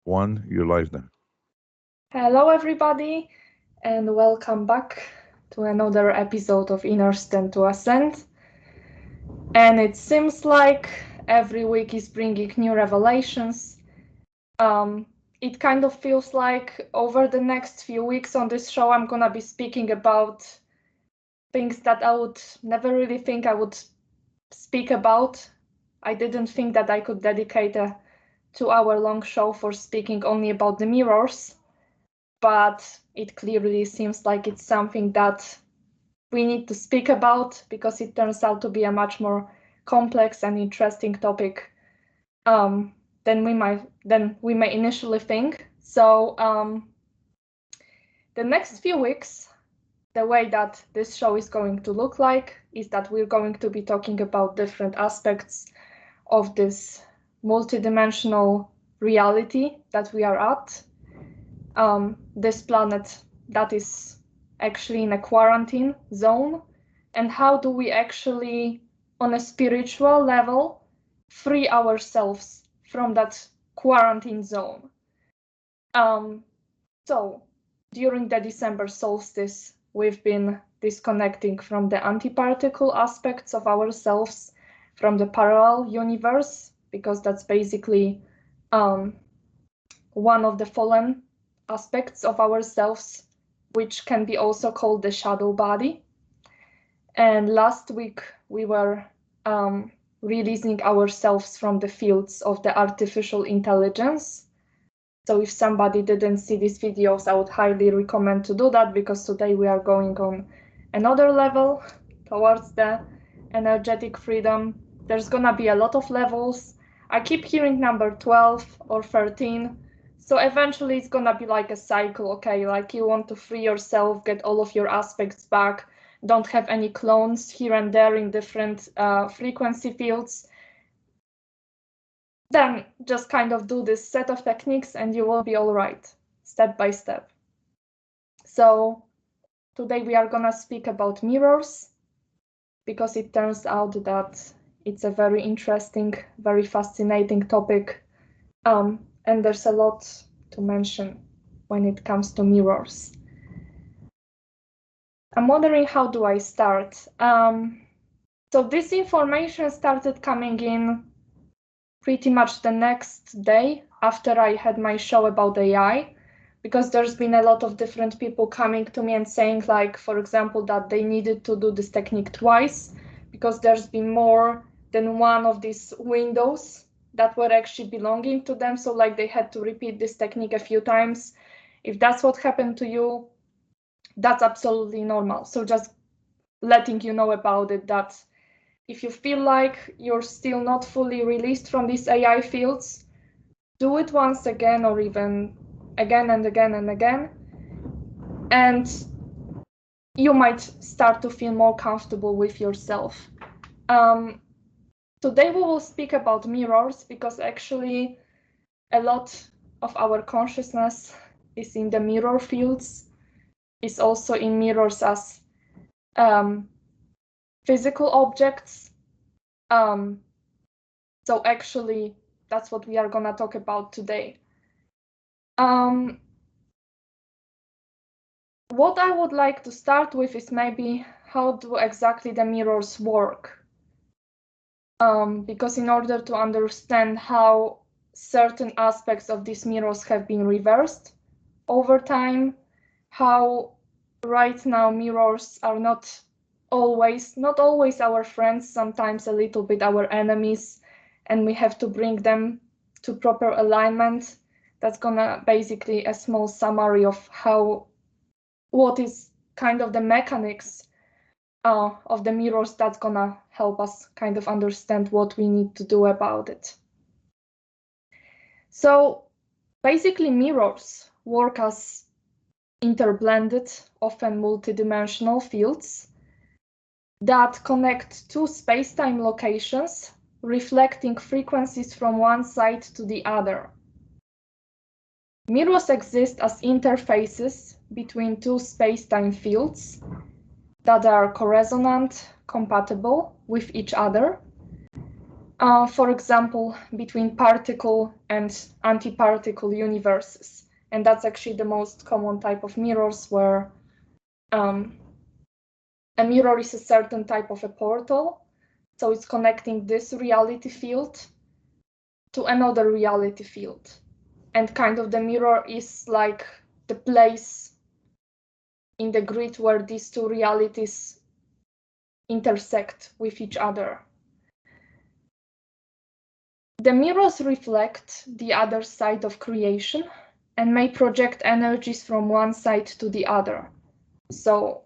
One, you're live now. Hello, everybody, and welcome back to another episode of Innerstand2Ascend. And it seems like every week is bringing new revelations. It kind of feels like over the next few weeks on this show, I'm gonna be speaking about things that I would never really think I would speak about. I didn't think that I could dedicate a 2-hour-long show for speaking only about the mirrors. But it clearly seems like it's something that we need to speak about because it turns out to be a much more complex and interesting topic than we may initially think. So the next few weeks, the way that this show is going to look like is that we're going to be talking about different aspects of this multidimensional reality that we are at. This planet that is actually in a quarantine zone, and how do we actually, on a spiritual level, free ourselves from that quarantine zone. So during the December solstice, we've been disconnecting from the antiparticle aspects of ourselves, from the parallel universe, because that's basically one of the fallen aspects of ourselves, which can be also called the shadow body. And last week we were releasing ourselves from the fields of the artificial intelligence. So if somebody didn't see these videos, I would highly recommend to do that, because today we are going on another level towards the energetic freedom. There's gonna be a lot of levels. I keep hearing number 12 or 13. So eventually it's gonna be like a cycle, okay? Like you want to free yourself, get all of your aspects back, don't have any clones here and there in different frequency fields. Then just kind of do this set of techniques and you will be all right, step by step. So today we are gonna speak about mirrors, because it turns out that it's a very interesting, very fascinating topic. And there's a lot to mention when it comes to mirrors. I'm wondering, how do I start? So this information started coming in pretty much the next day after I had my show about AI, because there's been a lot of different people coming to me and saying, like, for example, that they needed to do this technique twice because there's been more than one of these windows that were actually belonging to them. So like they had to repeat this technique a few times. If that's what happened to you, that's absolutely normal. So just letting you know about it, that if you feel like you're still not fully released from these AI fields, do it once again, or even again and again and again. And you might start to feel more comfortable with yourself. Today we will speak about mirrors, because actually a lot of our consciousness is in the mirror fields, is also in mirrors as physical objects. So actually that's what we are gonna talk about today. What I would like to start with is maybe how do exactly the mirrors work. Because in order to understand how certain aspects of these mirrors have been reversed over time, how right now mirrors are not always our friends, sometimes a little bit our enemies, and we have to bring them to proper alignment. That's gonna basically a small summary of what is kind of the mechanics of the mirrors. That's gonna help us kind of understand what we need to do about it. So basically mirrors work as interblended, often multidimensional fields that connect two space-time locations, reflecting frequencies from one side to the other. Mirrors exist as interfaces between two space-time fields that are coresonant, compatible with each other. For example, between particle and antiparticle universes. And that's actually the most common type of mirrors, where a mirror is a certain type of a portal. So it's connecting this reality field to another reality field. And kind of the mirror is like the place in the grid where these two realities intersect with each other. The mirrors reflect the other side of creation and may project energies from one side to the other. So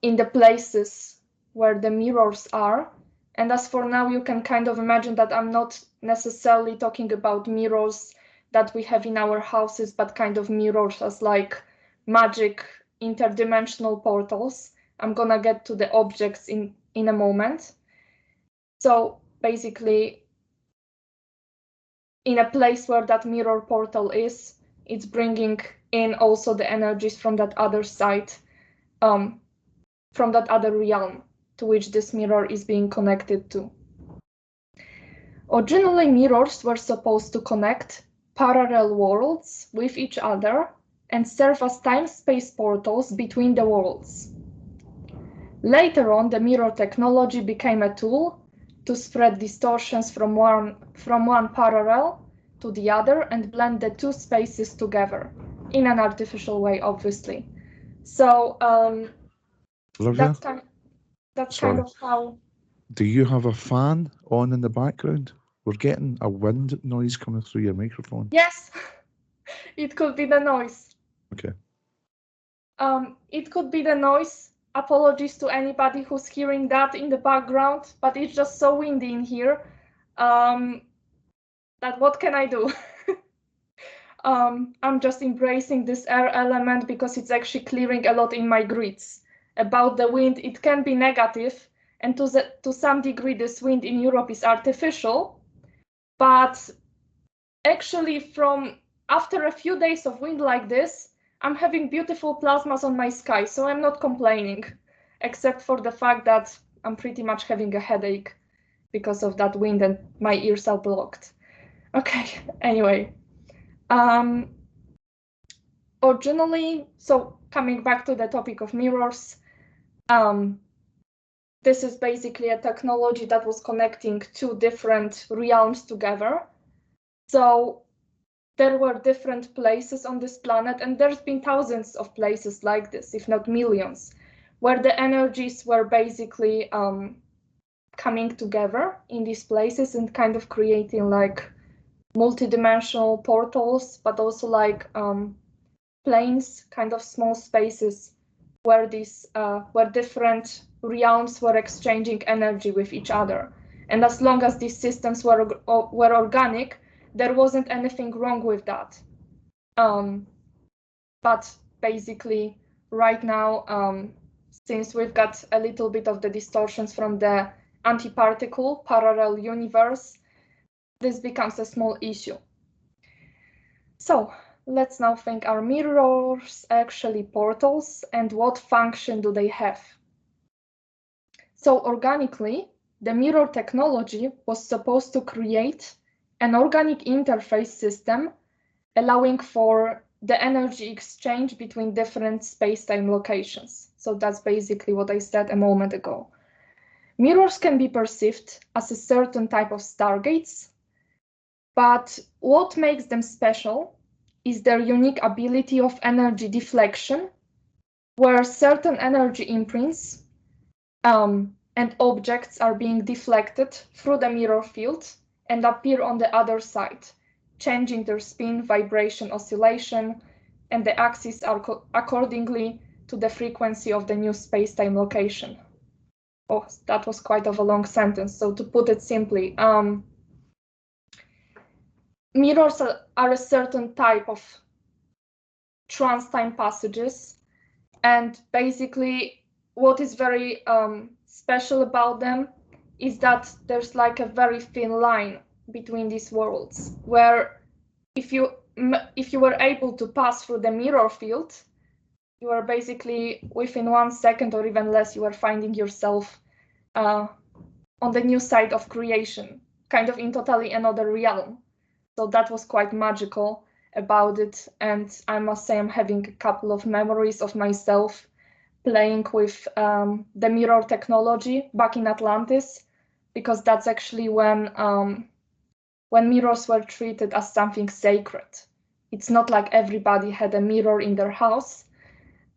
in the places where the mirrors are, and as for now, you can kind of imagine that I'm not necessarily talking about mirrors that we have in our houses, but kind of mirrors as like MAJIK interdimensional portals. I'm gonna get to the objects in a moment. So basically, in a place where that mirror portal is, it's bringing in also the energies from that other side, from that other realm to which this mirror is being connected to. Originally, mirrors were supposed to connect parallel worlds with each other and serve as time-space portals between the worlds. Later on, the mirror technology became a tool to spread distortions from one parallel to the other and blend the two spaces together in an artificial way, obviously. So that's kind of how. Do you have a fan on in the background? We're getting a wind noise coming through your microphone. Yes, it could be the noise. Okay. It could be the noise. Apologies to anybody who's hearing that in the background, but it's just so windy in here that what can I do? I'm just embracing this air element because it's actually clearing a lot in my grids. About the wind, it can be negative, and to some degree, this wind in Europe is artificial, but actually after a few days of wind like this, I'm having beautiful plasmas on my sky, so I'm not complaining, except for the fact that I'm pretty much having a headache because of that wind and my ears are blocked. Okay, anyway. Originally, so coming back to the topic of mirrors, this is basically a technology that was connecting two different realms together. So there were different places on this planet, and there's been thousands of places like this, if not millions, where the energies were basically coming together in these places and kind of creating like multidimensional portals, but also like planes, kind of small spaces where different realms were exchanging energy with each other. And as long as these systems were organic, there wasn't anything wrong with that. But basically, right now, since we've got a little bit of the distortions from the antiparticle parallel universe, this becomes a small issue. So let's now think, are mirrors actually portals, and what function do they have? So organically, the mirror technology was supposed to create an organic interface system allowing for the energy exchange between different space-time locations. So that's basically what I said a moment ago. Mirrors can be perceived as a certain type of stargates, but what makes them special is their unique ability of energy deflection, where certain energy imprints and objects are being deflected through the mirror field and appear on the other side, changing their spin, vibration, oscillation, and the axis are accordingly to the frequency of the new space-time location. Oh, that was quite of a long sentence. So to put it simply, mirrors are a certain type of trans-time passages, and basically what is very special about them is that there's like a very thin line between these worlds, where if you were able to pass through the mirror field, you are basically within 1 second or even less, you are finding yourself on the new side of creation, kind of in totally another realm. So that was quite magical about it. And I must say I'm having a couple of memories of myself playing with the mirror technology back in Atlantis, because that's actually when mirrors were treated as something sacred. It's not like everybody had a mirror in their house.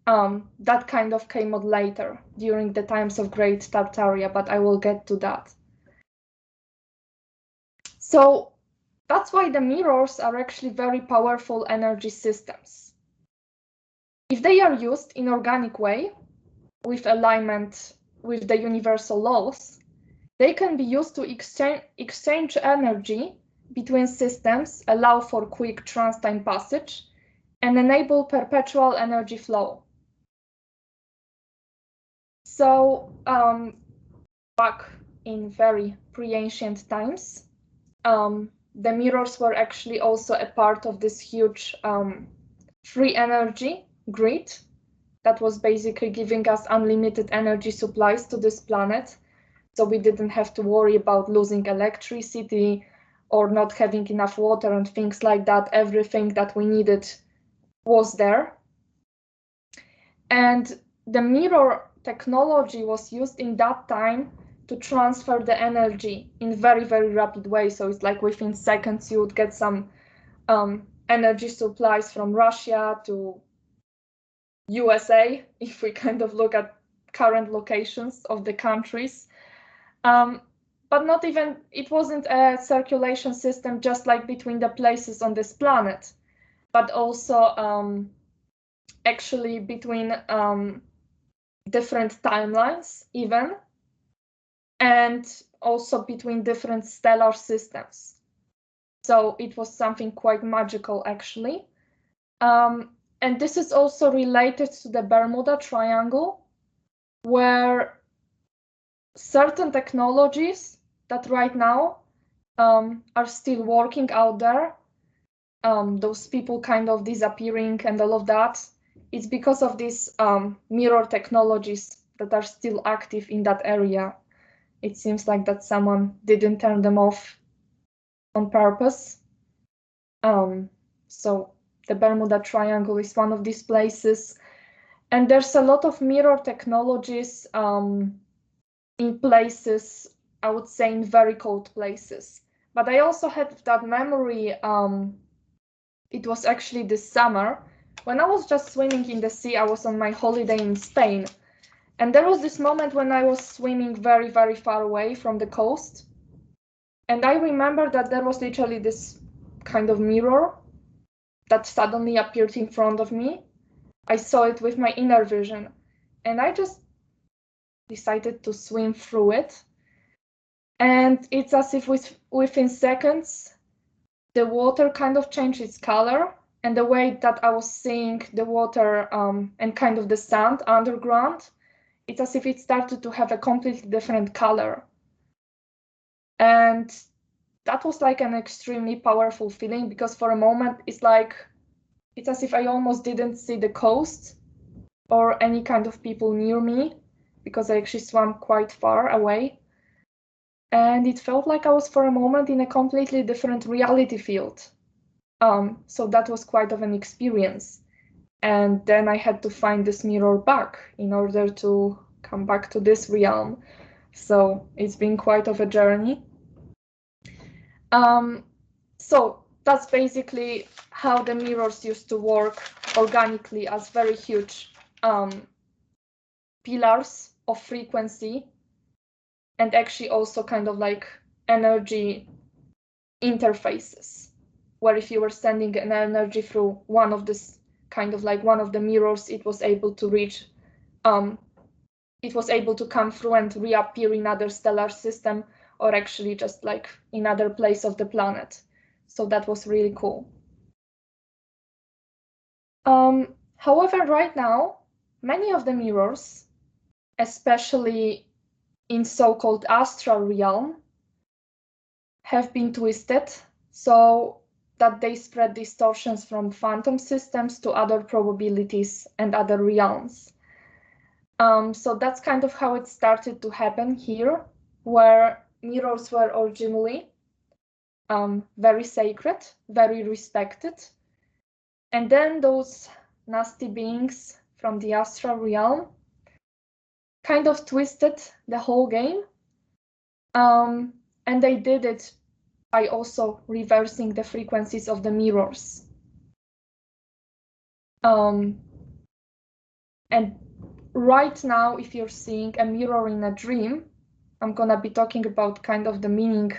That kind of came out later during the times of Great Tartaria, but I will get to that. So that's why the mirrors are actually very powerful energy systems. If they are used in organic way, with alignment with the universal laws, they can be used to exchange energy between systems, allow for quick trans-time passage, and enable perpetual energy flow. So back in very pre-ancient times, the mirrors were actually also a part of this huge free energy grid that was basically giving us unlimited energy supplies to this planet. So we didn't have to worry about losing electricity or not having enough water and things like that. Everything that we needed was there. And the mirror technology was used in that time to transfer the energy in very, very rapid way. So it's like within seconds you would get some energy supplies from Russia to USA, if we kind of look at current locations of the countries. But not even, it wasn't a circulation system just like between the places on this planet, but also actually between different timelines even, and also between different stellar systems. So it was something quite magical actually. And this is also related to the Bermuda Triangle, where certain technologies that right now are still working out there, those people kind of disappearing and all of that, it's because of these mirror technologies that are still active in that area. It seems like that someone didn't turn them off on purpose. So the Bermuda Triangle is one of these places. And there's a lot of mirror technologies in places, I would say in very cold places. But I also had that memory, it was actually this summer, when I was just swimming in the sea. I was on my holiday in Spain. And there was this moment when I was swimming very, very far away from the coast. And I remember that there was literally this kind of mirror that suddenly appeared in front of me. I saw it with my inner vision, and I just decided to swim through it. And it's as if within seconds, the water kind of changed its color, and the way that I was seeing the water and kind of the sand underground, it's as if it started to have a completely different color. And that was like an extremely powerful feeling, because for a moment it's as if I almost didn't see the coast or any kind of people near me, because I actually swam quite far away. And it felt like I was for a moment in a completely different reality field. So that was quite of an experience. And then I had to find this mirror back in order to come back to this realm. So it's been quite of a journey. So that's basically how the mirrors used to work organically, as very huge pillars of frequency, and actually also kind of like energy interfaces, where if you were sending an energy through one of this kind of like one of the mirrors, it was able to reach, it was able to come through and reappear in other stellar system, or actually just like in other place of the planet. So that was really cool. However, right now, many of the mirrors, especially in so-called astral realm, have been twisted so that they spread distortions from phantom systems to other probabilities and other realms. So that's kind of how it started to happen here, where mirrors were originally very sacred, very respected. And then those nasty beings from the astral realm kind of twisted the whole game. And they did it by also reversing the frequencies of the mirrors. And right now, if you're seeing a mirror in a dream, I'm gonna be talking about kind of the meaning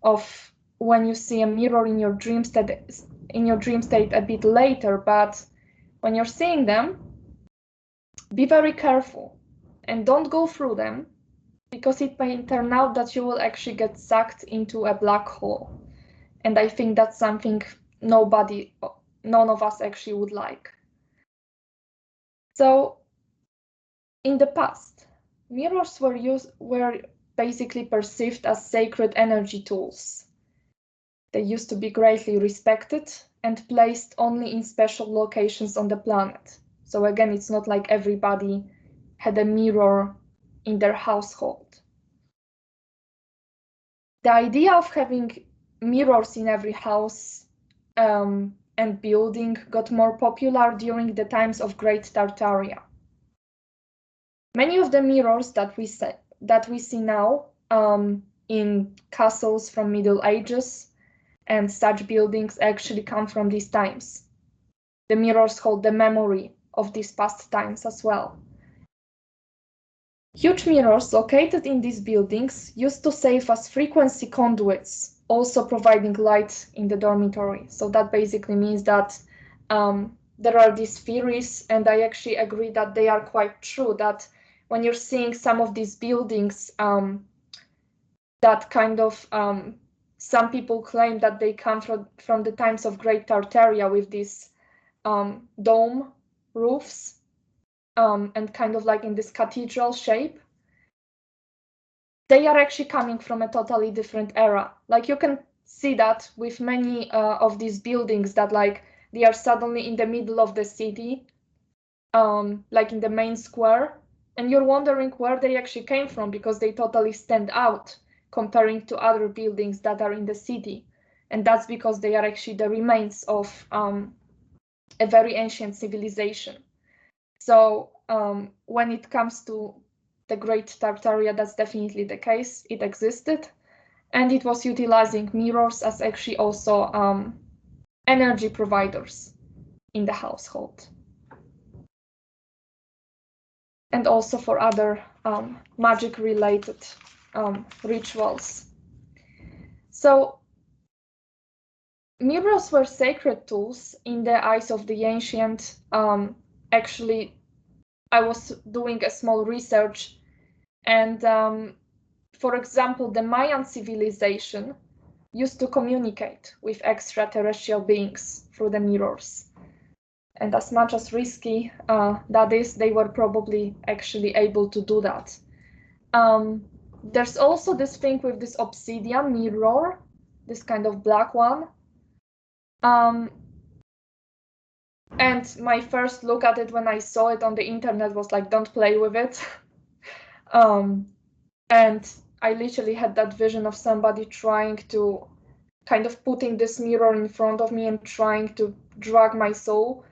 of when you see a mirror in your dream state a bit later, but when you're seeing them, be very careful and don't go through them, because it may turn out that you will actually get sucked into a black hole. And I think that's something none of us actually would like. So in the past, mirrors were basically perceived as sacred energy tools. They used to be greatly respected and placed only in special locations on the planet. So again, it's not like everybody had a mirror in their household. The idea of having mirrors in every house and building got more popular during the times of Great Tartaria. Many of the mirrors that we see now in castles from Middle Ages and such buildings actually come from these times. The mirrors hold the memory of these past times as well. Huge mirrors located in these buildings used to serve as frequency conduits, also providing light in the dormitory. So that basically means that there are these theories, and I actually agree that they are quite true, that when you're seeing some of these buildings, that kind of some people claim that they come from the times of Great Tartaria with these dome roofs and kind of like in this cathedral shape. They are actually coming from a totally different era. Like you can see that with many of these buildings that like they are suddenly in the middle of the city, like in the main square, and you're wondering where they actually came from because they totally stand out comparing to other buildings that are in the city. And that's because they are actually the remains of a very ancient civilization. So when it comes to the Great Tartaria, that's definitely the case. It existed, and it was utilizing mirrors as actually also energy providers in the household. And also for other magic-related rituals. So mirrors were sacred tools in the eyes of the ancient. Actually, I was doing a small research, and for example, the Mayan civilization used to communicate with extraterrestrial beings through the mirrors. And as much as risky that is, they were probably actually able to do that. There's also this thing with this obsidian mirror, this kind of black one. And my first look at it when I saw it on the internet was like, don't play with it. And I literally had that vision of somebody trying to kind of putting this mirror in front of me and trying to drag my soul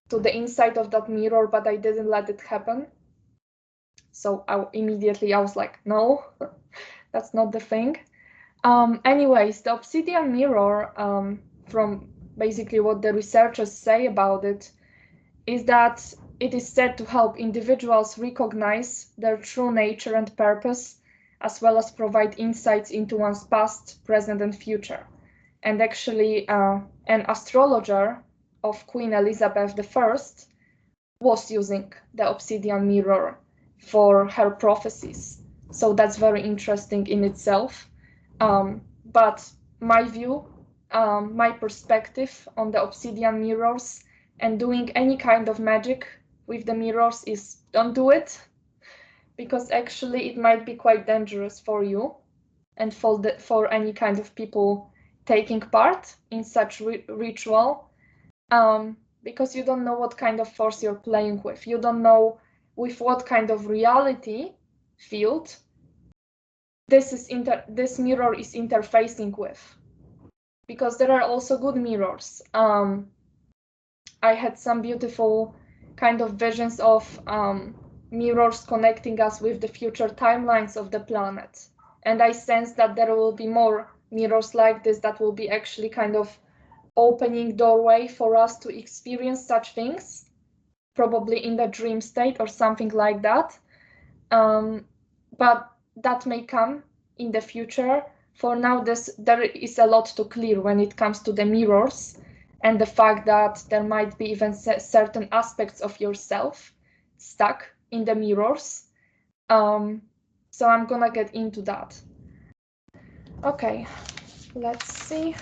to the inside of that mirror, but I didn't let it happen. So I was like, no, that's not the thing. Anyways, the obsidian mirror, from basically what the researchers say about it, is that it is said to help individuals recognize their true nature and purpose, as well as provide insights into one's past, present, and future. And actually, an astrologer of Queen Elizabeth I was using the obsidian mirror for her prophecies. So that's very interesting in itself. But my view, my perspective on the obsidian mirrors and doing any kind of magic with the mirrors is don't do it, because actually it might be quite dangerous for you and for any kind of people taking part in such ritual, because you don't know what kind of force you're playing with. You don't know with what kind of reality field this mirror is interfacing with. because there are also good mirrors. I had some beautiful kind of visions of mirrors connecting us with the future timelines of the planet. And I sense that there will be more mirrors like this that will be actually kind of opening doorway for us to experience such things, probably in the dream state or something like that. But that may come in the future. For now, there is a lot to clear when it comes to the mirrors and the fact that there might be even certain aspects of yourself stuck in the mirrors. So I'm gonna get into that. Okay, let's see.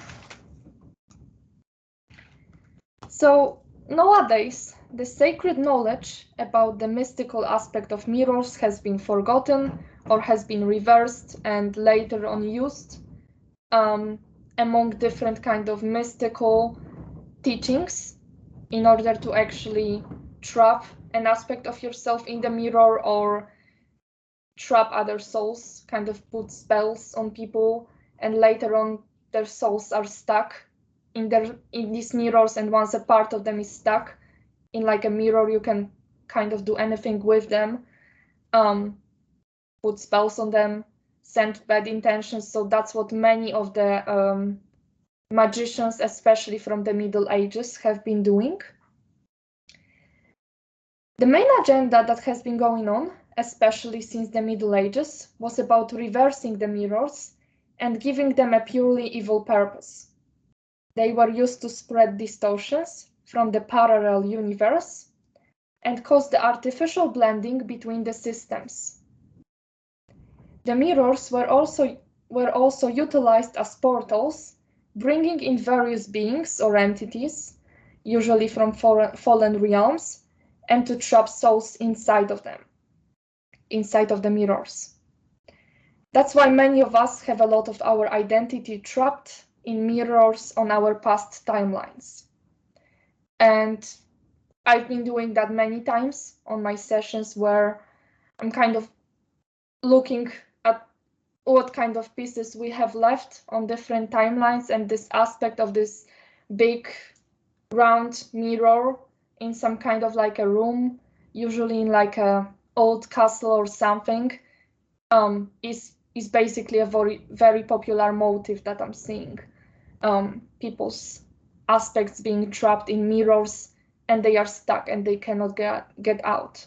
So nowadays, the sacred knowledge about the mystical aspect of mirrors has been forgotten or has been reversed and later on used among different kind of mystical teachings in order to actually trap an aspect of yourself in the mirror or trap other souls, kind of put spells on people, and later on their souls are stuck in these mirrors, and once a part of them is stuck in like a mirror, you can kind of do anything with them, put spells on them, send bad intentions. So that's what many of the magicians, especially from the Middle Ages, have been doing. The main agenda that has been going on, especially since the Middle Ages, was about reversing the mirrors and giving them a purely evil purpose. They were used to spread distortions from the parallel universe and cause the artificial blending between the systems. The mirrors were also utilized as portals, bringing in various beings or entities, usually from fallen realms, and to trap souls inside of them, inside of the mirrors. That's why many of us have a lot of our identity trapped in mirrors on our past timelines. And I've been doing that many times on my sessions where I'm kind of looking at what kind of pieces we have left on different timelines, and this aspect of this big round mirror in some kind of like a room, usually in like a old castle or something, is basically a very popular motive that I'm seeing. People's aspects being trapped in mirrors and they are stuck and they cannot get out.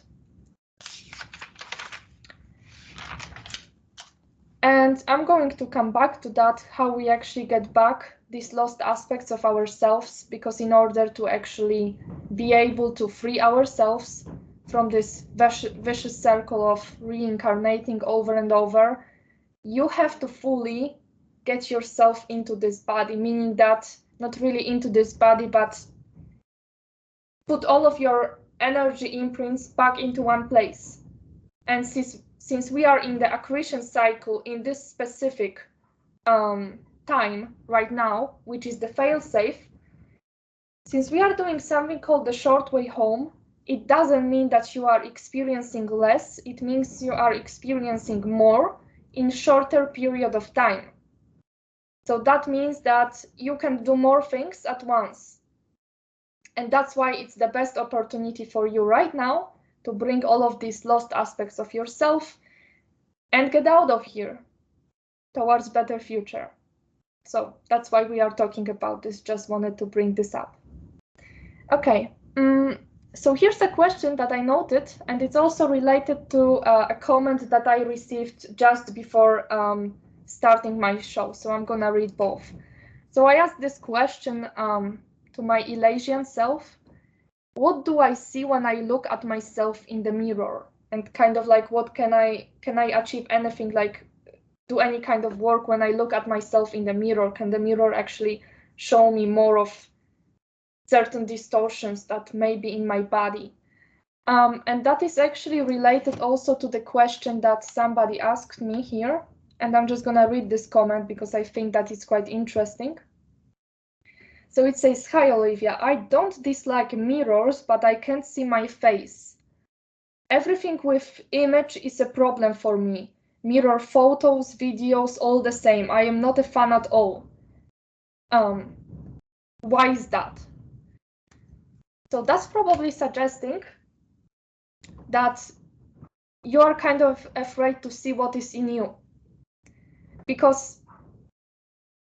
And I'm going to come back to that, how we actually get back these lost aspects of ourselves, because in order to actually be able to free ourselves from this vicious circle of reincarnating over and over, you have to fully get yourself into this body, meaning that not really into this body, but put all of your energy imprints back into one place. And since we are in the accretion cycle in this specific time right now, which is the failsafe, since we are doing something called the short way home, it doesn't mean that you are experiencing less, it means you are experiencing more in shorter period of time. So that means that you can do more things at once. And that's why it's the best opportunity for you right now to bring all of these lost aspects of yourself and get out of here towards better future. So that's why we are talking about this. Just wanted to bring this up. Okay, so here's a question that I noted, and it's also related to a comment that I received just before starting my show. So I'm gonna read both. So I asked this question to my Elasian self. What do I see when I look at myself in the mirror? And kind of like, what can I achieve anything, like do any kind of work when I look at myself in the mirror? Can the mirror actually show me more of certain distortions that may be in my body? And that is actually related also to the question that somebody asked me here. And I'm just gonna read this comment because I think that it's quite interesting. So it says, "Hi Olivia, I don't dislike mirrors, but I can't see my face. Everything with image is a problem for me. Mirror photos, videos, all the same. I am not a fan at all. Why is that? So that's probably suggesting that you're kind of afraid to see what is in you. Because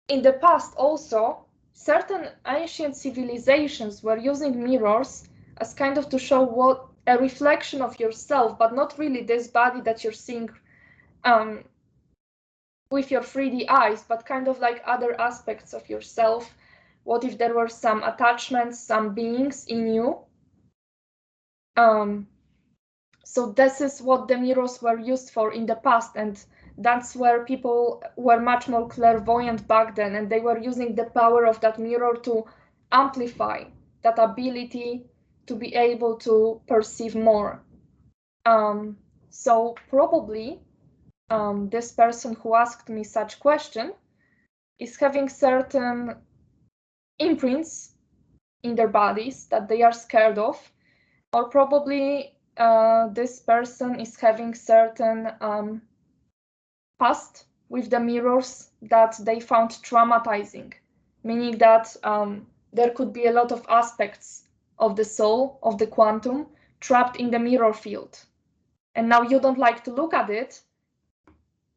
in the past also, certain ancient civilizations were using mirrors as kind of to show what a reflection of yourself, but not really this body that you're seeing with your 3D eyes, but kind of like other aspects of yourself. What if there were some attachments, some beings in you? So this is what the mirrors were used for in the past, and that's where people were much more clairvoyant back then, and they were using the power of that mirror to amplify that ability to be able to perceive more. So probably this person who asked me such question is having certain imprints in their bodies that they are scared of, or probably this person is having certain past with the mirrors that they found traumatizing, meaning that there could be a lot of aspects of the soul, of the quantum, trapped in the mirror field. And now you don't like to look at it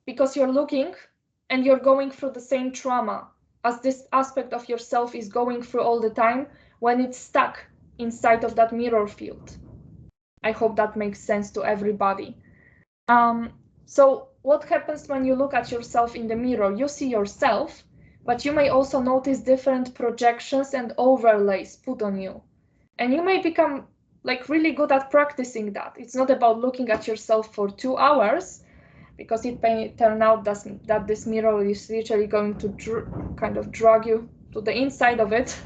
because you're looking and you're going through the same trauma as this aspect of yourself is going through all the time when it's stuck inside of that mirror field. I hope that makes sense to everybody. So what happens when you look at yourself in the mirror? You see yourself, but you may also notice different projections and overlays put on you. And you may become like really good at practicing that. It's not about looking at yourself for 2 hours, because it may turn out that this mirror is literally going to kind of drag you to the inside of it.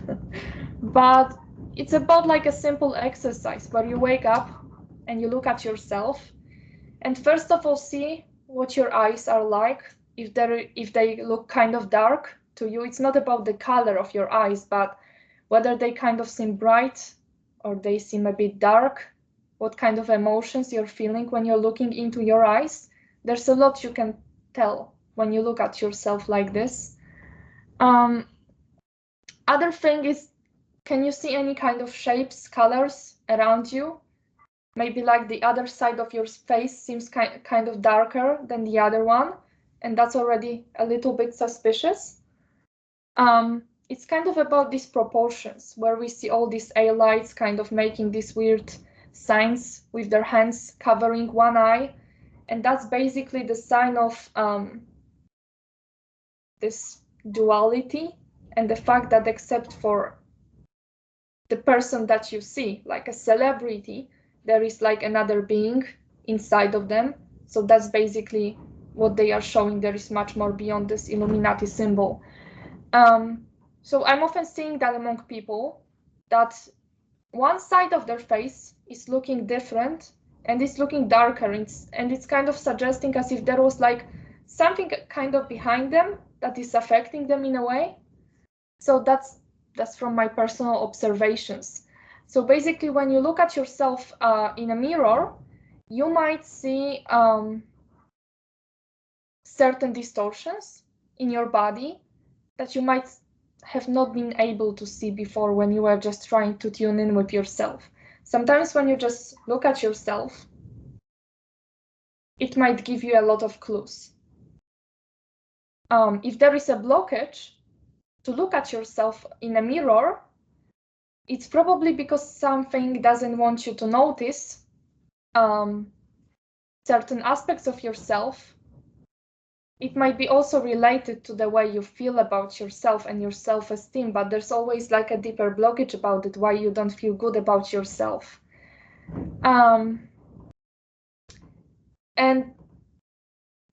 But it's about like a simple exercise where you wake up and you look at yourself, and first of all see what your eyes are like. If they look kind of dark to you, it's not about the color of your eyes, but whether they kind of seem bright or they seem a bit dark, what kind of emotions you're feeling when you're looking into your eyes. There's a lot you can tell when you look at yourself like this. Other thing is, can you see any kind of shapes, colors around you? Maybe like the other side of your face seems kind of darker than the other one, and that's already a little bit suspicious. It's kind of about these proportions where we see all these lights kind of making these weird signs with their hands covering one eye. And that's basically the sign of this duality and the fact that except for the person that you see, like a celebrity, there is like another being inside of them. So that's basically what they are showing. There is much more beyond this Illuminati symbol. So I'm often seeing that among people, that one side of their face is looking different and it's looking darker, and it's kind of suggesting as if there was like something kind of behind them that is affecting them in a way. So that's from my personal observations. So basically, when you look at yourself in a mirror, you might see certain distortions in your body that you might have not been able to see before when you were just trying to tune in with yourself. Sometimes when you just look at yourself, it might give you a lot of clues. If there is a blockage to look at yourself in a mirror, it's probably because something doesn't want you to notice certain aspects of yourself. It might be also related to the way you feel about yourself and your self-esteem, but there's always like a deeper blockage about it, why you don't feel good about yourself. And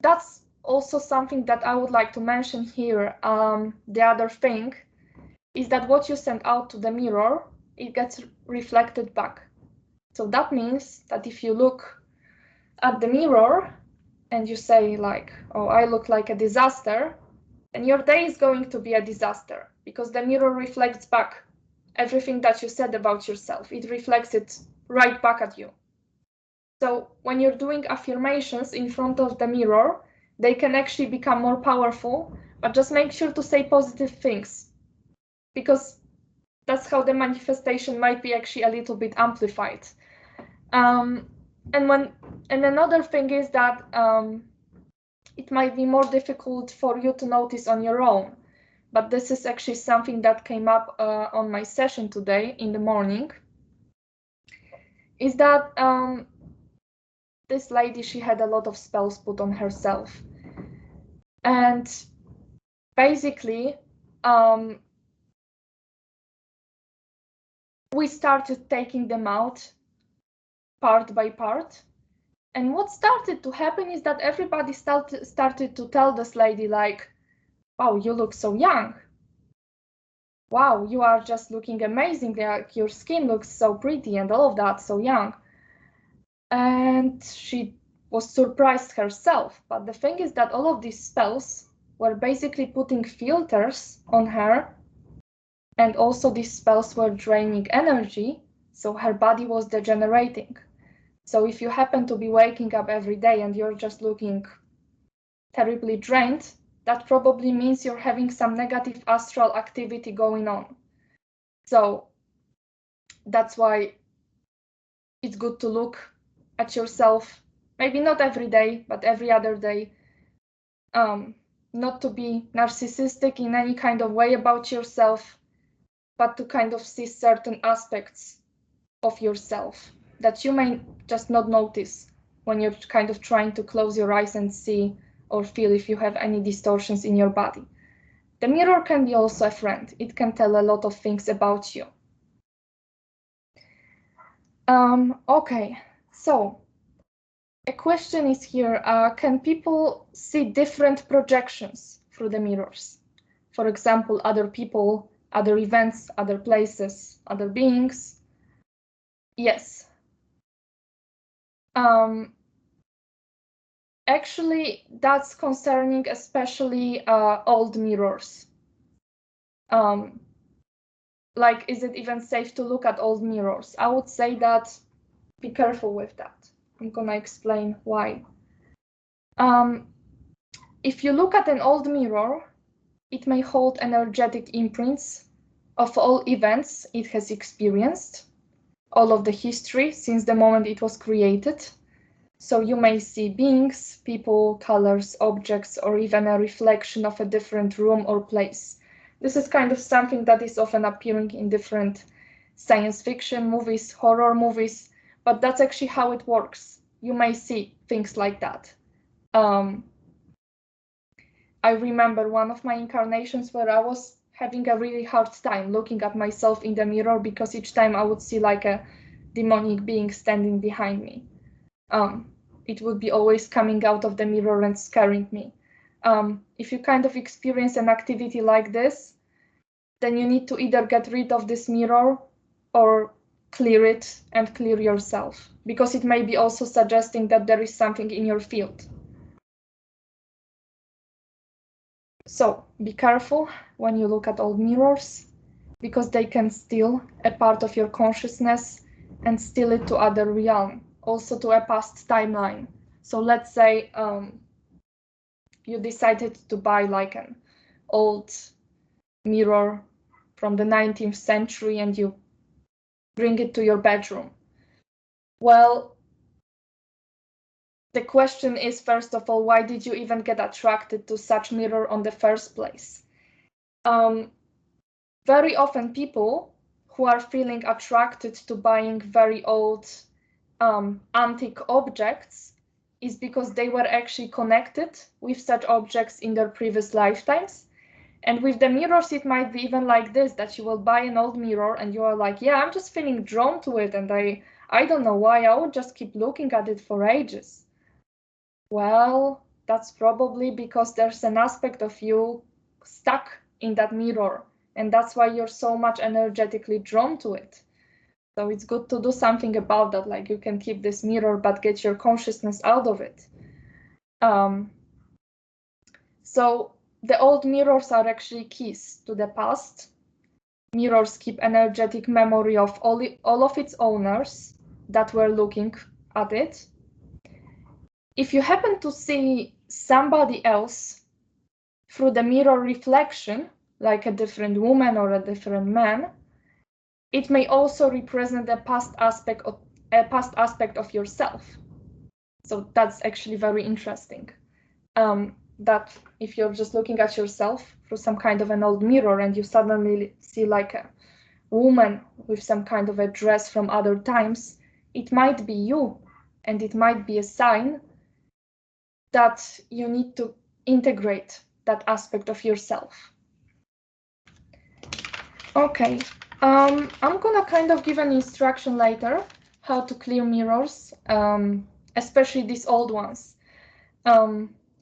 that's also something that I would like to mention here. The other thing is that what you send out to the mirror, it gets reflected back. So that means that if you look at the mirror and you say like, oh, I look like a disaster, then your day is going to be a disaster, because the mirror reflects back everything that you said about yourself. It reflects it right back at you. So when you're doing affirmations in front of the mirror, they can actually become more powerful, but just make sure to say positive things. because that's how the manifestation might be actually a little bit amplified. And another thing is that it might be more difficult for you to notice on your own. But this is actually something that came up on my session today in the morning, is that this lady, she had a lot of spells put on herself. And basically, we started taking them out part by part. And what started to happen is that everybody started to tell this lady, like, wow, you look so young. Wow, you are just looking amazing. Like, your skin looks so pretty and all of that, so young. And she was surprised herself. But the thing is that all of these spells were basically putting filters on her. And also these spells were draining energy. So her body was degenerating. So if you happen to be waking up every day and you're just looking terribly drained, that probably means you're having some negative astral activity going on. So that's why it's good to look at yourself, maybe not every day, but every other day. Not to be narcissistic in any kind of way about yourself, but to kind of see certain aspects of yourself that you may just not notice when you're kind of trying to close your eyes and see or feel if you have any distortions in your body. The mirror can be also a friend. It can tell a lot of things about you. Okay, so a question is here, can people see different projections through the mirrors? For example, other people, other events, other places, other beings? Yes. Actually, that's concerning especially old mirrors. Like, is it even safe to look at old mirrors? I would say that be careful with that. I'm gonna explain why. If you look at an old mirror, it may hold energetic imprints of all events it has experienced, all of the history since the moment it was created. So you may see beings, people, colors, objects, or even a reflection of a different room or place. This is kind of something that is often appearing in different science fiction movies, horror movies, but that's actually how it works. You may see things like that. I remember one of my incarnations where I was having a really hard time looking at myself in the mirror because each time I would see like a demonic being standing behind me. It would be always coming out of the mirror and scaring me. If you kind of experience an activity like this, then you need to either get rid of this mirror or clear it and clear yourself, because it may be also suggesting that there is something in your field. So be careful when you look at old mirrors, because they can steal a part of your consciousness and steal it to other realm, also to a past timeline. So let's say you decided to buy like an old mirror from the 19th century and you bring it to your bedroom. Well, the question is, first of all, why did you even get attracted to such mirror on the first place? Very often people who are feeling attracted to buying very old antique objects is because they were actually connected with such objects in their previous lifetimes. And with the mirrors, it might be even like this, that you will buy an old mirror and you are like, yeah, I'm just feeling drawn to it. And I don't know why, I would just keep looking at it for ages. Well, that's probably because there's an aspect of you stuck in that mirror. And that's why you're so much energetically drawn to it. So it's good to do something about that. Like, you can keep this mirror, but get your consciousness out of it. So the old mirrors are actually keys to the past. Mirrors keep energetic memory of all of its owners that were looking at it. If you happen to see somebody else through the mirror reflection, like a different woman or a different man, it may also represent a past aspect of yourself. So that's actually very interesting. That if you're just looking at yourself through some kind of an old mirror and you suddenly see like a woman with some kind of a dress from other times, it might be you, and it might be a sign that you need to integrate that aspect of yourself. Okay, I'm gonna kind of give an instruction later how to clear mirrors, especially these old ones.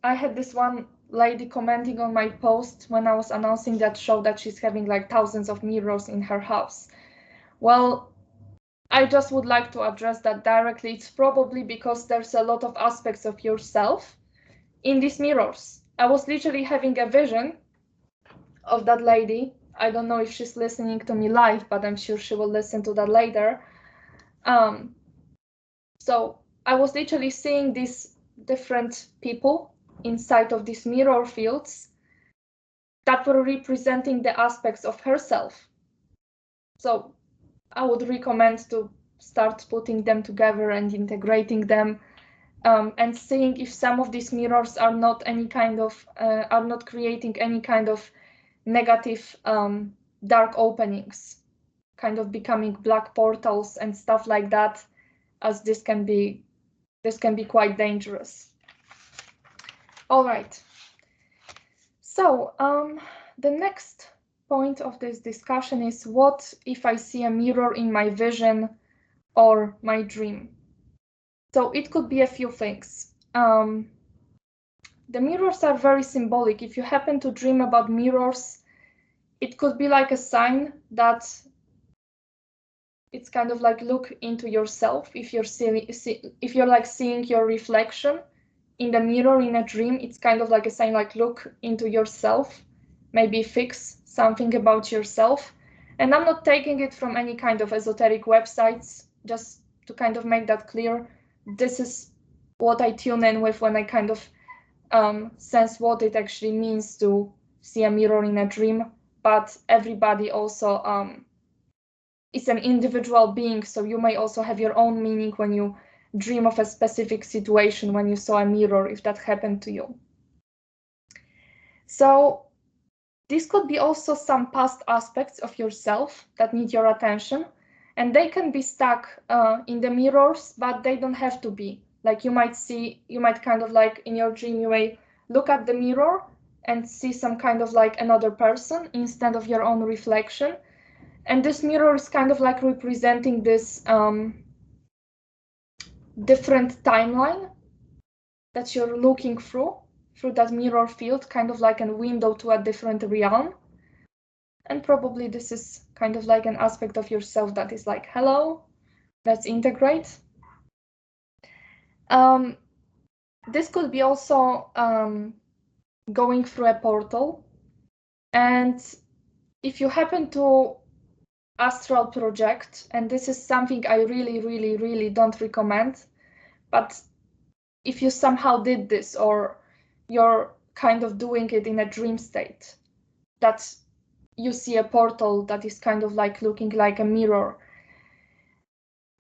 I had this one lady commenting on my post when I was announcing that show that she's having like thousands of mirrors in her house. Well, I just would like to address that directly. It's probably because there's a lot of aspects of yourself in these mirrors. I was literally having a vision of that lady. I don't know if she's listening to me live, but I'm sure she will listen to that later. So I was literally seeing these different people inside of these mirror fields that were representing the aspects of herself. So I would recommend to start putting them together and integrating them, and seeing if some of these mirrors are not are not creating any kind of negative dark openings, kind of becoming black portals and stuff like that, as this can be quite dangerous. All right. So the next point of this discussion is, what if I see a mirror in my vision or my dream? So it could be a few things. The mirrors are very symbolic. If you happen to dream about mirrors, it could be like a sign that it's kind of like look into yourself. If you're like seeing your reflection in the mirror in a dream, it's kind of like a sign like look into yourself, maybe fix something about yourself. And I'm not taking it from any kind of esoteric websites, just to kind of make that clear. This is what I tune in with when I kind of sense what it actually means to see a mirror in a dream. But everybody also is an individual being, so you may also have your own meaning when you dream of a specific situation, when you saw a mirror, if that happened to you. So this could be also some past aspects of yourself that need your attention, and they can be stuck in the mirrors, but they don't have to be. Like you might kind of like in your dream, you may look at the mirror and see some kind of like another person instead of your own reflection. And this mirror is kind of like representing this different timeline that you're looking through that mirror field, kind of like a window to a different realm. And probably this is kind of like an aspect of yourself that is like, hello, let's integrate. This could be also going through a portal. And if you happen to astral project, and this is something I really don't recommend, but if you somehow did this, or you're kind of doing it in a dream state, that you see a portal that is kind of like looking like a mirror,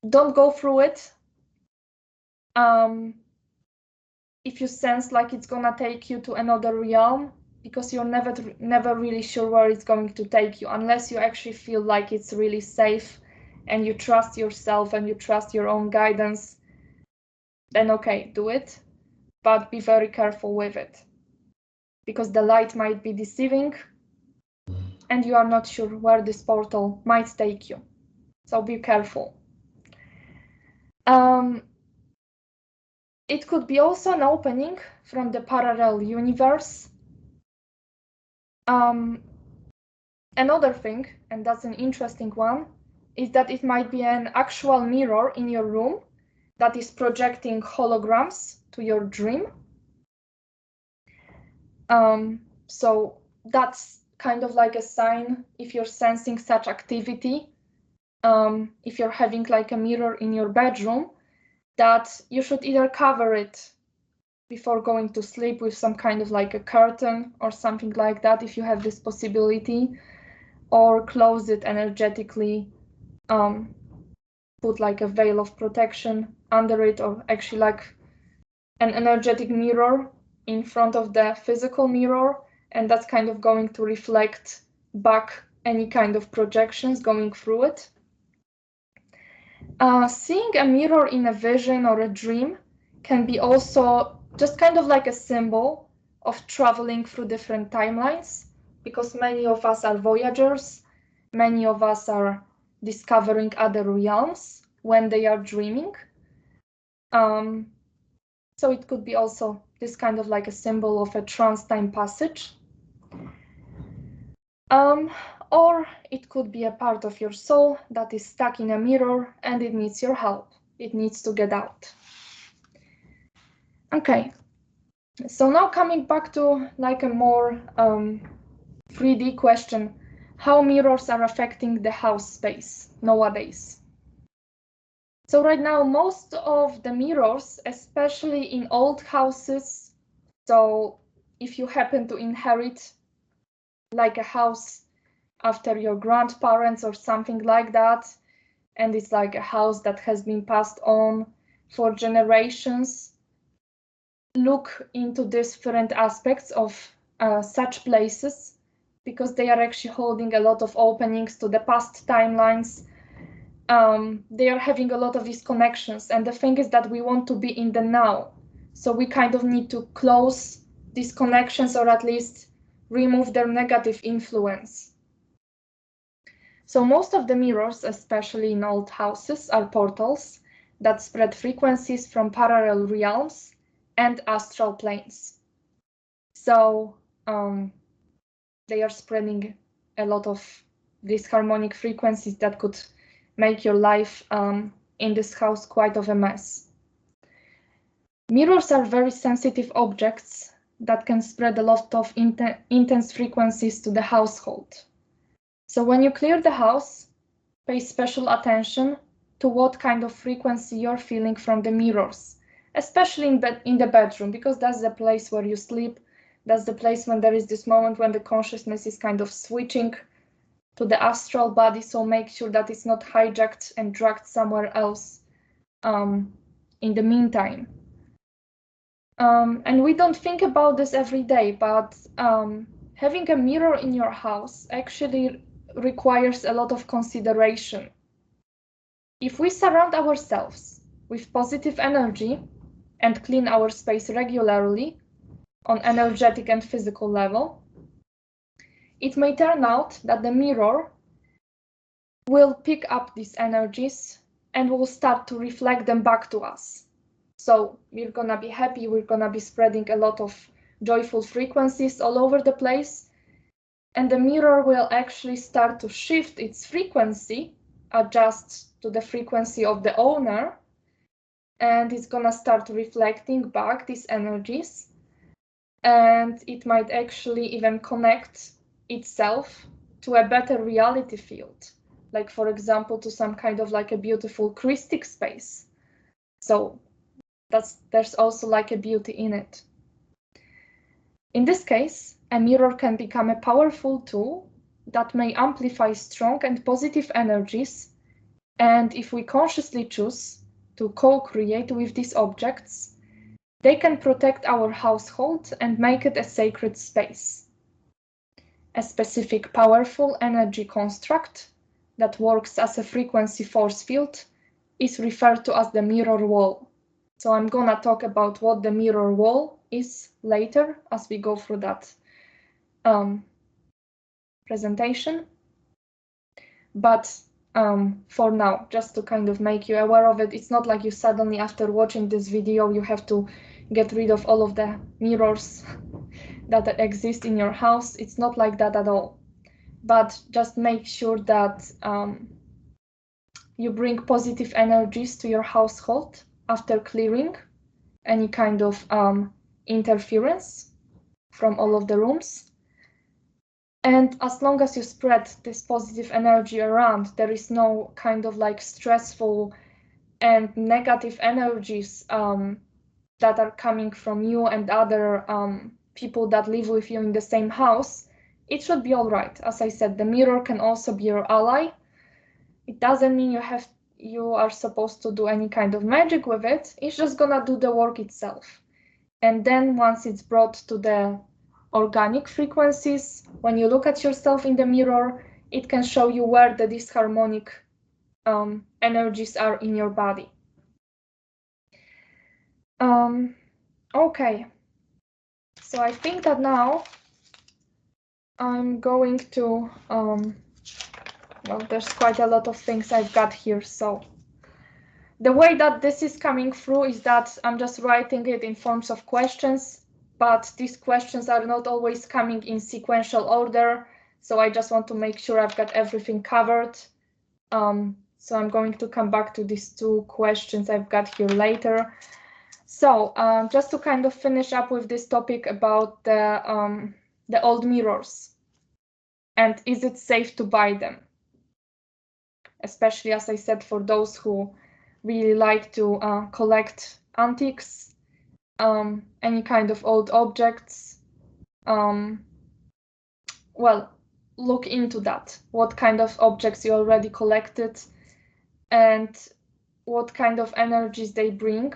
don't go through it. If you sense like it's gonna take you to another realm, because you're never really sure where it's going to take you, unless you actually feel like it's really safe and you trust yourself and you trust your own guidance, then okay, do it, but be very careful with it, because the light might be deceiving and you are not sure where this portal might take you. So be careful. It could be also an opening from the parallel universe. Another thing, and that's an interesting one, is that it might be an actual mirror in your room that is projecting holograms to your dream. So that's kind of like a sign, if you're sensing such activity, if you're having like a mirror in your bedroom, that you should either cover it before going to sleep with some kind of like a curtain or something like that, if you have this possibility, or close it energetically, put like a veil of protection under it, or actually like an energetic mirror in front of the physical mirror, and that's kind of going to reflect back any kind of projections going through it. Seeing a mirror in a vision or a dream can be also just kind of like a symbol of traveling through different timelines, because many of us are voyagers, many of us are discovering other realms when they are dreaming. So it could be also this kind of like a symbol of a trans-time passage. Or it could be a part of your soul that is stuck in a mirror and it needs your help. It needs to get out. Okay, so now coming back to like a more 3D question, how mirrors are affecting the house space nowadays. So right now, most of the mirrors, especially in old houses, so if you happen to inherit like a house after your grandparents or something like that, and it's like a house that has been passed on for generations, look into different aspects of such places, because they are actually holding a lot of openings to the past timelines. They are having a lot of these connections, and the thing is that we want to be in the now, so we kind of need to close these connections, or at least remove their negative influence. So most of the mirrors, especially in old houses, are portals that spread frequencies from parallel realms and astral planes. So they are spreading a lot of these harmonic frequencies that could make your life in this house quite of a mess. Mirrors are very sensitive objects that can spread a lot of intense frequencies to the household. So when you clear the house, pay special attention to what kind of frequency you're feeling from the mirrors, especially in the bedroom, because that's the place where you sleep. That's the place when there is this moment when the consciousness is kind of switching to the astral body. So make sure that it's not hijacked and dragged somewhere else in the meantime. And we don't think about this every day, but having a mirror in your house actually requires a lot of consideration. If we surround ourselves with positive energy and clean our space regularly on energetic and physical level, it may turn out that the mirror will pick up these energies and will start to reflect them back to us. So we're gonna be happy, we're gonna be spreading a lot of joyful frequencies all over the place, and the mirror will actually start to shift its frequency, adjust to the frequency of the owner, and it's gonna start reflecting back these energies, and it might actually even connect itself to a better reality field, like for example to some kind of like a beautiful crystic space. So there's also like a beauty in it. In this case, a mirror can become a powerful tool that may amplify strong and positive energies, and if we consciously choose to co-create with these objects, they can protect our household and make it a sacred space. A specific powerful energy construct that works as a frequency force field is referred to as the mirror wall. So I'm gonna talk about what the mirror wall is later as we go through that presentation. But for now, just to kind of make you aware of it, it's not like you suddenly, after watching this video, you have to get rid of all of the mirrors that exist in your house. It's not like that at all. But just make sure that you bring positive energies to your household after clearing any kind of interference from all of the rooms. And as long as you spread this positive energy around, there is no kind of like stressful and negative energies that are coming from you and other people that live with you in the same house, it should be all right. As I said, the mirror can also be your ally. It doesn't mean you are supposed to do any kind of magic with it. It's just gonna do the work itself. And then once it's brought to the organic frequencies, when you look at yourself in the mirror, it can show you where the disharmonic energies are in your body. Okay, so I think that now I'm going to, well, there's quite a lot of things I've got here. So the way that this is coming through is that I'm just writing it in forms of questions, but these questions are not always coming in sequential order. So I just want to make sure I've got everything covered. So I'm going to come back to these two questions I've got here later. So just to kind of finish up with this topic about the old mirrors, and is it safe to buy them? Especially, as I said, for those who really like to collect antiques, any kind of old objects. Well, look into that. What kind of objects you already collected and what kind of energies they bring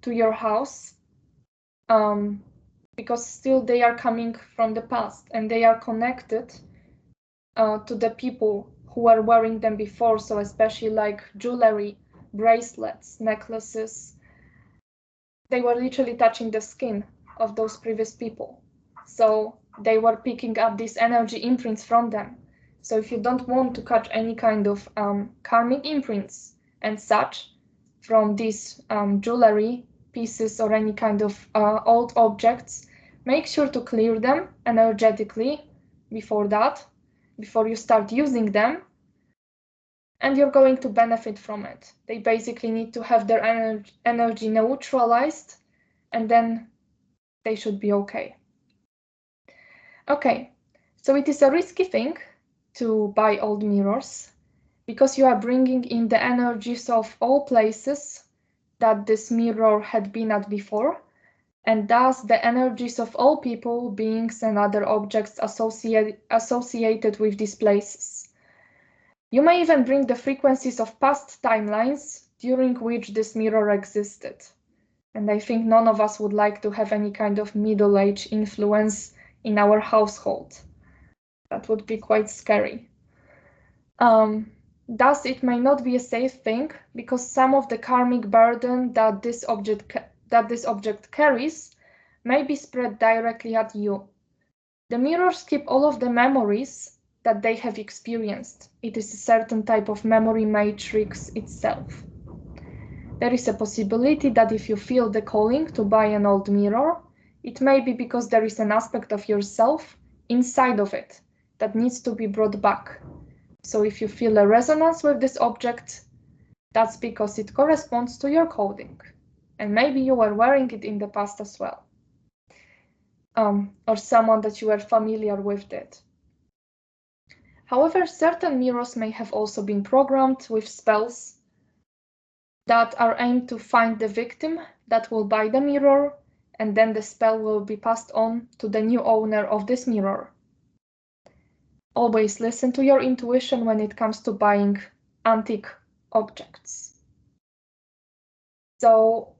to your house. Because still they are coming from the past and they are connected to the people who were wearing them before. So especially like jewelry, bracelets, necklaces, they were literally touching the skin of those previous people. So they were picking up these energy imprints from them. So if you don't want to catch any kind of karmic imprints and such from these jewelry pieces or any kind of old objects, make sure to clear them energetically before you start using them, and you're going to benefit from it. They basically need to have their energy neutralized, and then they should be okay. Okay, so it is a risky thing to buy old mirrors because you are bringing in the energies of all places that this mirror had been at before, and thus the energies of all people, beings, and other objects associated with these places. You may even bring the frequencies of past timelines during which this mirror existed. And I think none of us would like to have any kind of Middle Age influence in our household. That would be quite scary. Thus, it may not be a safe thing because some of the karmic burden that this object carries may be spread directly at you. The mirrors keep all of the memories that they have experienced. It is a certain type of memory matrix itself. There is a possibility that if you feel the calling to buy an old mirror, it may be because there is an aspect of yourself inside of it that needs to be brought back. So if you feel a resonance with this object, that's because it corresponds to your coding. And maybe you were wearing it in the past as well. Or someone that you were familiar with did. However, certain mirrors may have also been programmed with spells that are aimed to find the victim that will buy the mirror, and then the spell will be passed on to the new owner of this mirror. Always listen to your intuition when it comes to buying antique objects. So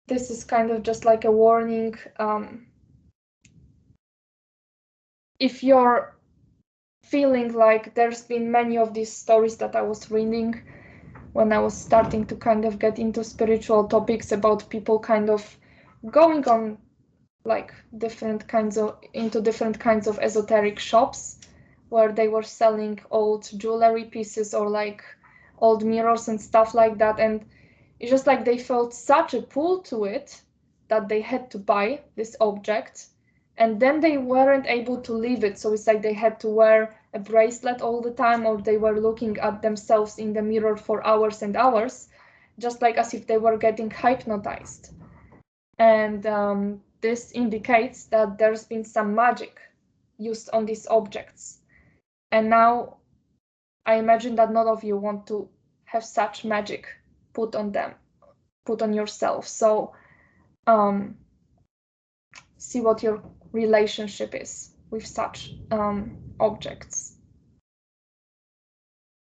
this is kind of just like a warning. If you're feeling like there's been many of these stories that I was reading when I was starting to kind of get into spiritual topics about people kind of going on like different kinds of esoteric shops where they were selling old jewelry pieces or like old mirrors and stuff like that, and it's just like they felt such a pull to it that they had to buy this object, and then they weren't able to leave it. So it's like they had to wear a bracelet all the time, or they were looking at themselves in the mirror for hours and hours, just like as if they were getting hypnotized. And this indicates that there's been some magic used on these objects. And now I imagine that none of you want to have such magic put on them, put on yourself. So see what your relationship is with such objects.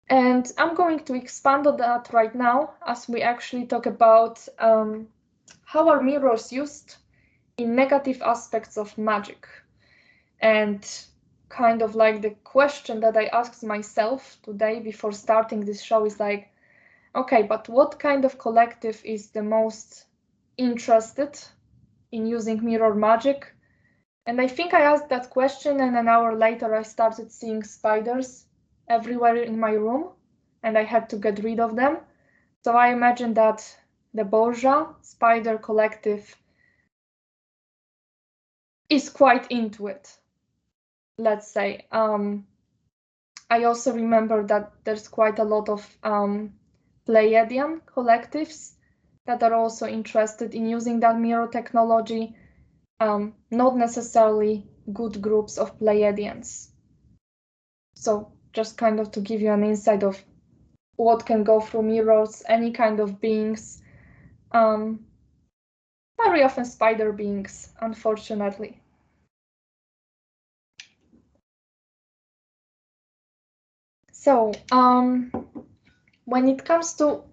And I'm going to expand on that right now as we actually talk about how are mirrors used in negative aspects of magic. And kind of like the question that I asked myself today before starting this show is like, okay, but what kind of collective is the most interested in using mirror magic? And I think I asked that question, and an hour later I started seeing spiders everywhere in my room, and I had to get rid of them. So I imagine that the Borgia spider collective is quite into it, let's say. I also remember that there's quite a lot of Pleiadian collectives that are also interested in using that mirror technology, not necessarily good groups of Pleiadians. So just kind of to give you an insight of what can go through mirrors, any kind of beings, very often spider beings, unfortunately. So when it comes to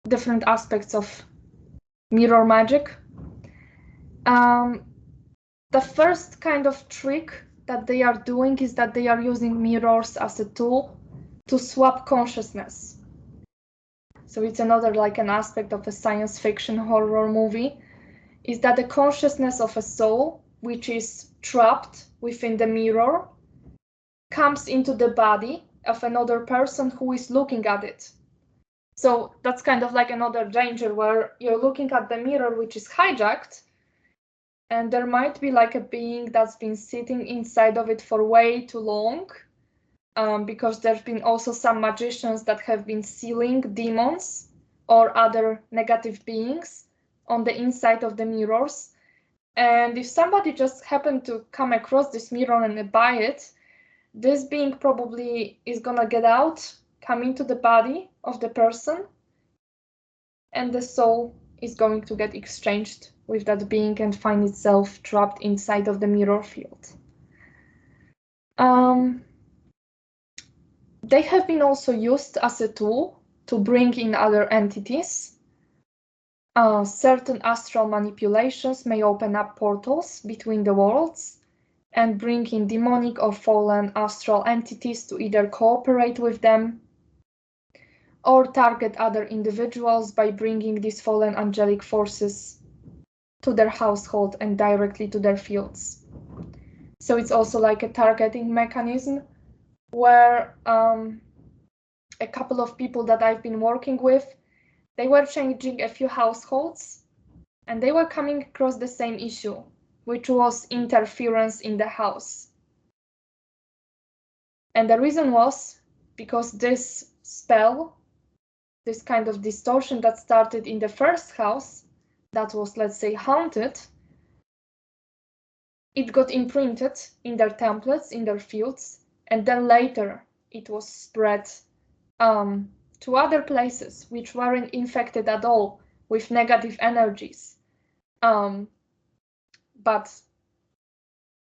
different aspects of mirror magic, the first kind of trick that they are doing is that they are using mirrors as a tool to swap consciousness. So it's another like an aspect of a science fiction horror movie, is that the consciousness of a soul, which is trapped within the mirror, comes into the body of another person who is looking at it. So that's kind of like another danger where you're looking at the mirror, which is hijacked, and there might be like a being that's been sitting inside of it for way too long, because there's been also some magicians that have been sealing demons or other negative beings on the inside of the mirrors. And if somebody just happened to come across this mirror and buy it, this being probably is gonna get out, come into the body of the person, and the soul is going to get exchanged with that being and find itself trapped inside of the mirror field. They have been also used as a tool to bring in other entities. Certain astral manipulations may open up portals between the worlds and bring in demonic or fallen astral entities to either cooperate with them or target other individuals by bringing these fallen angelic forces to their household and directly to their fields. So it's also like a targeting mechanism where a couple of people that I've been working with, they were changing a few households and they were coming across the same issue, which was interference in the house. And the reason was because this spell, this kind of distortion that started in the first house, that was, let's say, haunted, it got imprinted in their templates, in their fields, and then later it was spread to other places which weren't infected at all with negative energies. But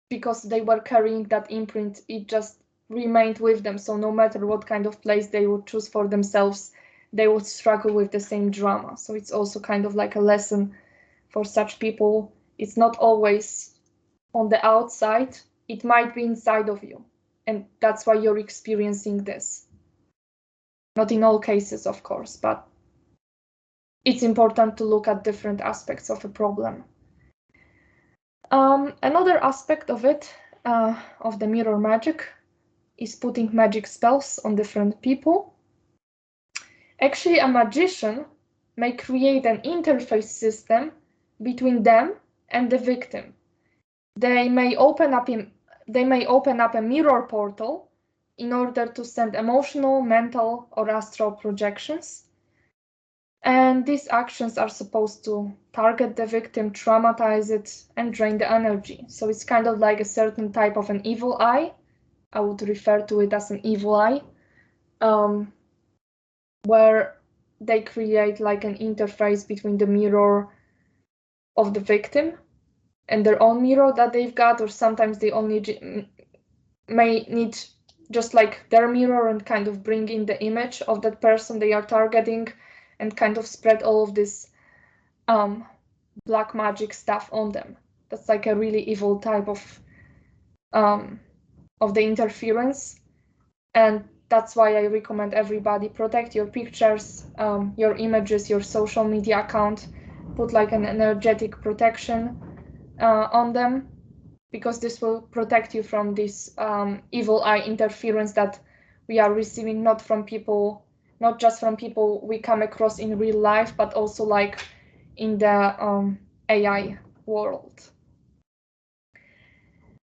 because they were carrying that imprint, it just remained with them. So no matter what kind of place they would choose for themselves, they would struggle with the same drama. So it's also kind of like a lesson for such people. It's not always on the outside, it might be inside of you. And that's why you're experiencing this. Not in all cases, of course, but it's important to look at different aspects of a problem. Another aspect of it, of the mirror magic, is putting magic spells on different people. Actually, a magician may create an interface system between them and the victim. They may open up a mirror portal in order to send emotional, mental, or astral projections. And these actions are supposed to target the victim, traumatize it, and drain the energy. So it's kind of like a certain type of an evil eye. I would refer to it as an evil eye, where they create like an interface between the mirror of the victim and their own mirror that they've got, or sometimes they only may need just like their mirror and kind of bring in the image of that person they are targeting and kind of spread all of this black magic stuff on them. That's like a really evil type of the interference. And that's why I recommend everybody protect your pictures, your images, your social media account, put like an energetic protection on them, because this will protect you from this evil eye interference that we are receiving, not just from people we come across in real life, but also like in the AI world.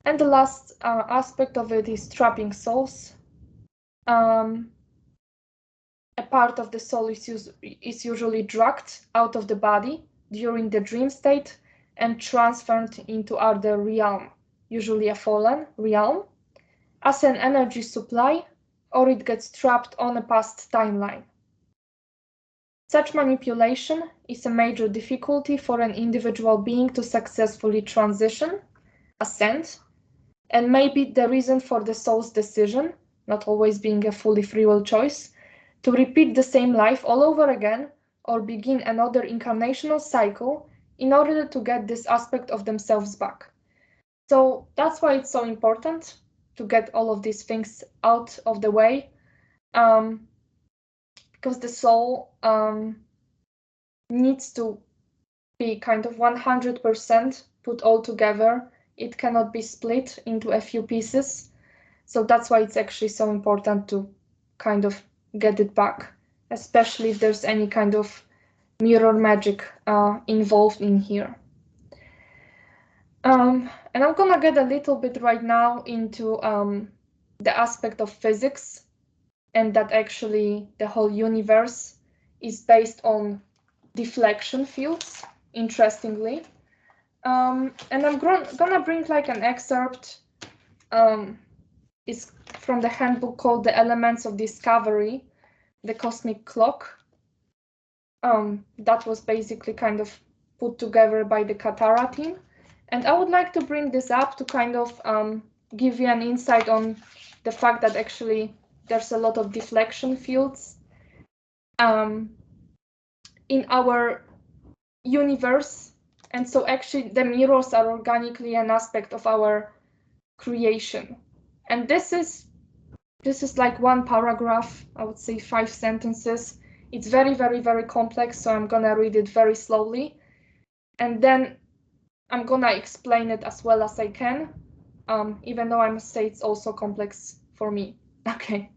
And the last aspect of it is trapping souls. A part of the soul is usually dragged out of the body during the dream state and transferred into other realm, usually a fallen realm, as an energy supply, or it gets trapped on a past timeline. Such manipulation is a major difficulty for an individual being to successfully transition, ascend, and may be the reason for the soul's decision, not always being a fully free will choice, to repeat the same life all over again or begin another incarnational cycle in order to get this aspect of themselves back. So that's why it's so important to get all of these things out of the way, because the soul needs to be kind of 100% put all together. It cannot be split into a few pieces. So that's why it's actually so important to kind of get it back, especially if there's any kind of mirror magic involved in here. And I'm gonna get a little bit right now into the aspect of physics, and that actually the whole universe is based on deflection fields, interestingly. And I'm gonna bring like an excerpt. It's from the handbook called The Elements of Discovery, the Cosmic Clock. That was basically kind of put together by the Tartaria team. And I would like to bring this up to kind of give you an insight on the fact that actually there's a lot of deflection fields in our universe. And so actually the mirrors are organically an aspect of our creation. And this is like one paragraph, I would say 5 sentences. It's very, very, very complex, so I'm gonna read it very slowly. And then I'm gonna explain it as well as I can, even though I must say it's also complex for me. Okay.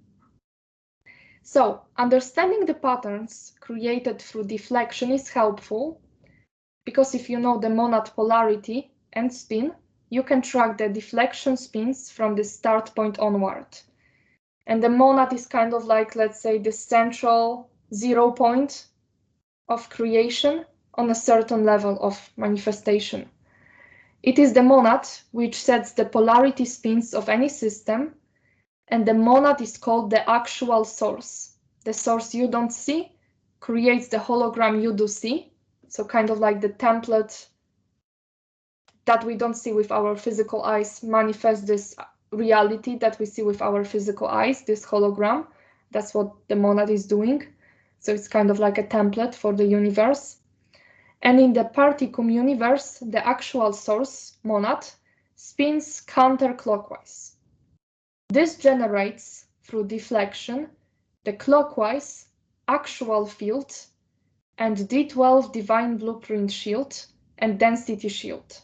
So, understanding the patterns created through deflection is helpful, because if you know the monad polarity and spin, you can track the deflection spins from the start point onward. And the monad is kind of like, let's say, the central 0 point of creation on a certain level of manifestation. It is the monad which sets the polarity spins of any system, and the monad is called the actual source. The source you don't see creates the hologram you do see, so kind of like the template that we don't see with our physical eyes manifests this reality that we see with our physical eyes, this hologram. That's what the monad is doing. So it's kind of like a template for the universe. And in the Particum universe, the actual source, monad, spins counterclockwise. This generates, through deflection, the clockwise actual field and D12 divine blueprint shield and density shield.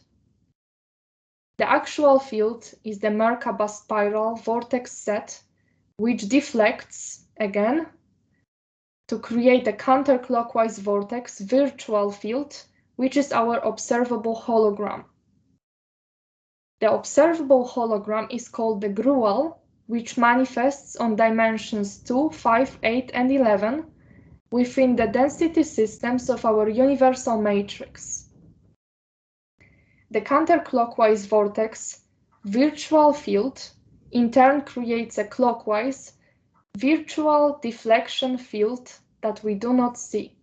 The actual field is the Merkaba spiral vortex set, which deflects, again, to create a counterclockwise vortex virtual field, which is our observable hologram. The observable hologram is called the gruel, which manifests on dimensions 2, 5, 8, and 11 within the density systems of our universal matrix. The counterclockwise vortex virtual field in turn creates a clockwise virtual deflection field that we do not see.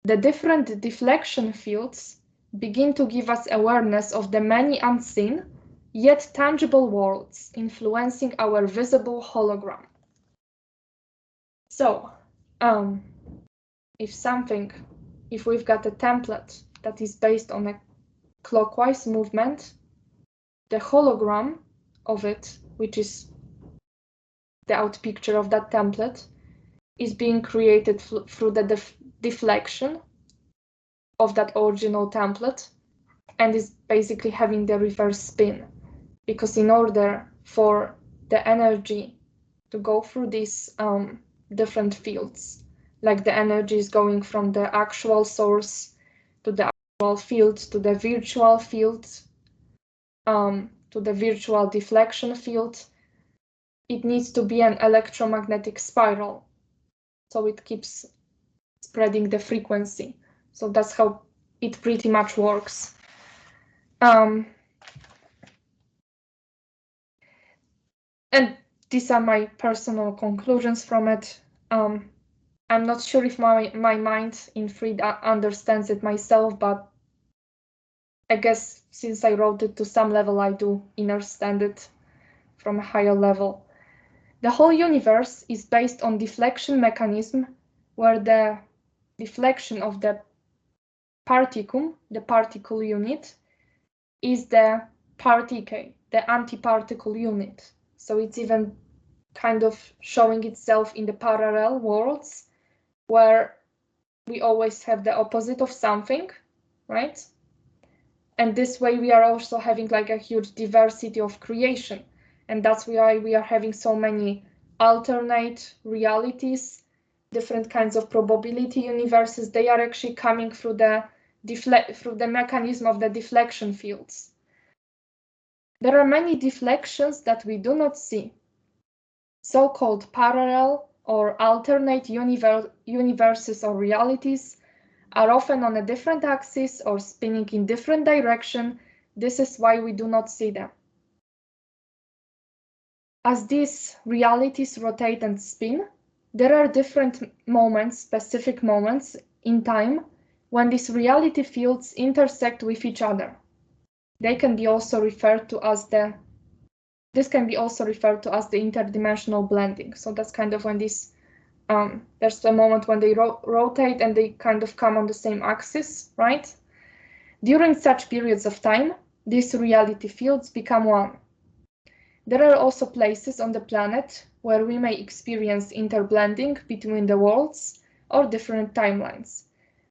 The different deflection fields begin to give us awareness of the many unseen, yet tangible worlds influencing our visible hologram. So, if we've got a template that is based on a clockwise movement, the hologram of it, which is the out picture of that template, is being created through the deflection of that original template, and is basically having the reverse spin, because in order for the energy to go through these different fields, like the energy is going from the actual source to the actual field to the virtual field, to the virtual deflection field, it needs to be an electromagnetic spiral, so it keeps spreading the frequency. So that's how it pretty much works. And these are my personal conclusions from it. I'm not sure if my mind in Freed understands it myself, but I guess since I wrote it to some level, I do understand it from a higher level. The whole universe is based on deflection mechanism, where the deflection of the particum, the particle unit, is the particle, the antiparticle unit. So it's even kind of showing itself in the parallel worlds, where we always have the opposite of something, right? And this way we are also having like a huge diversity of creation. And that's why we are having so many alternate realities, different kinds of probability universes. They are actually coming through the mechanism of the deflection fields. There are many deflections that we do not see. So-called parallel or alternate universes or realities are often on a different axis or spinning in different direction. This is why we do not see them. As these realities rotate and spin, there are different moments, specific moments in time, when these reality fields intersect with each other. This can be also referred to as the interdimensional blending. So that's kind of when this, there's a moment when they rotate and they kind of come on the same axis, right? During such periods of time, these reality fields become one. There are also places on the planet where we may experience interblending between the worlds or different timelines.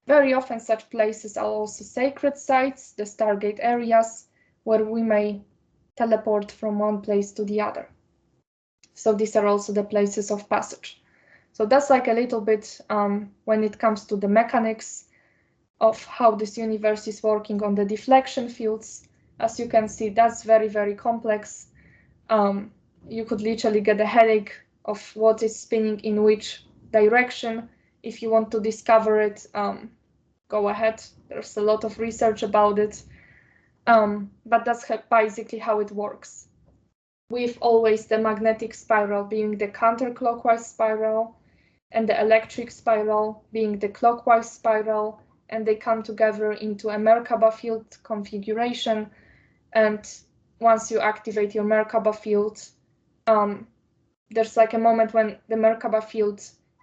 Very often such places are also sacred sites, the Stargate areas, where we may teleport from one place to the other. So these are also the places of passage. So that's like a little bit when it comes to the mechanics of how this universe is working on the deflection fields. As you can see, that's very, very complex. You could literally get a headache of what is spinning in which direction. If you want to discover it, go ahead. There's a lot of research about it. But that's basically how it works. With always the magnetic spiral being the counterclockwise spiral, and the electric spiral being the clockwise spiral, and they come together into a Merkaba field configuration. And once you activate your Merkaba field, there's like a moment when the Merkaba field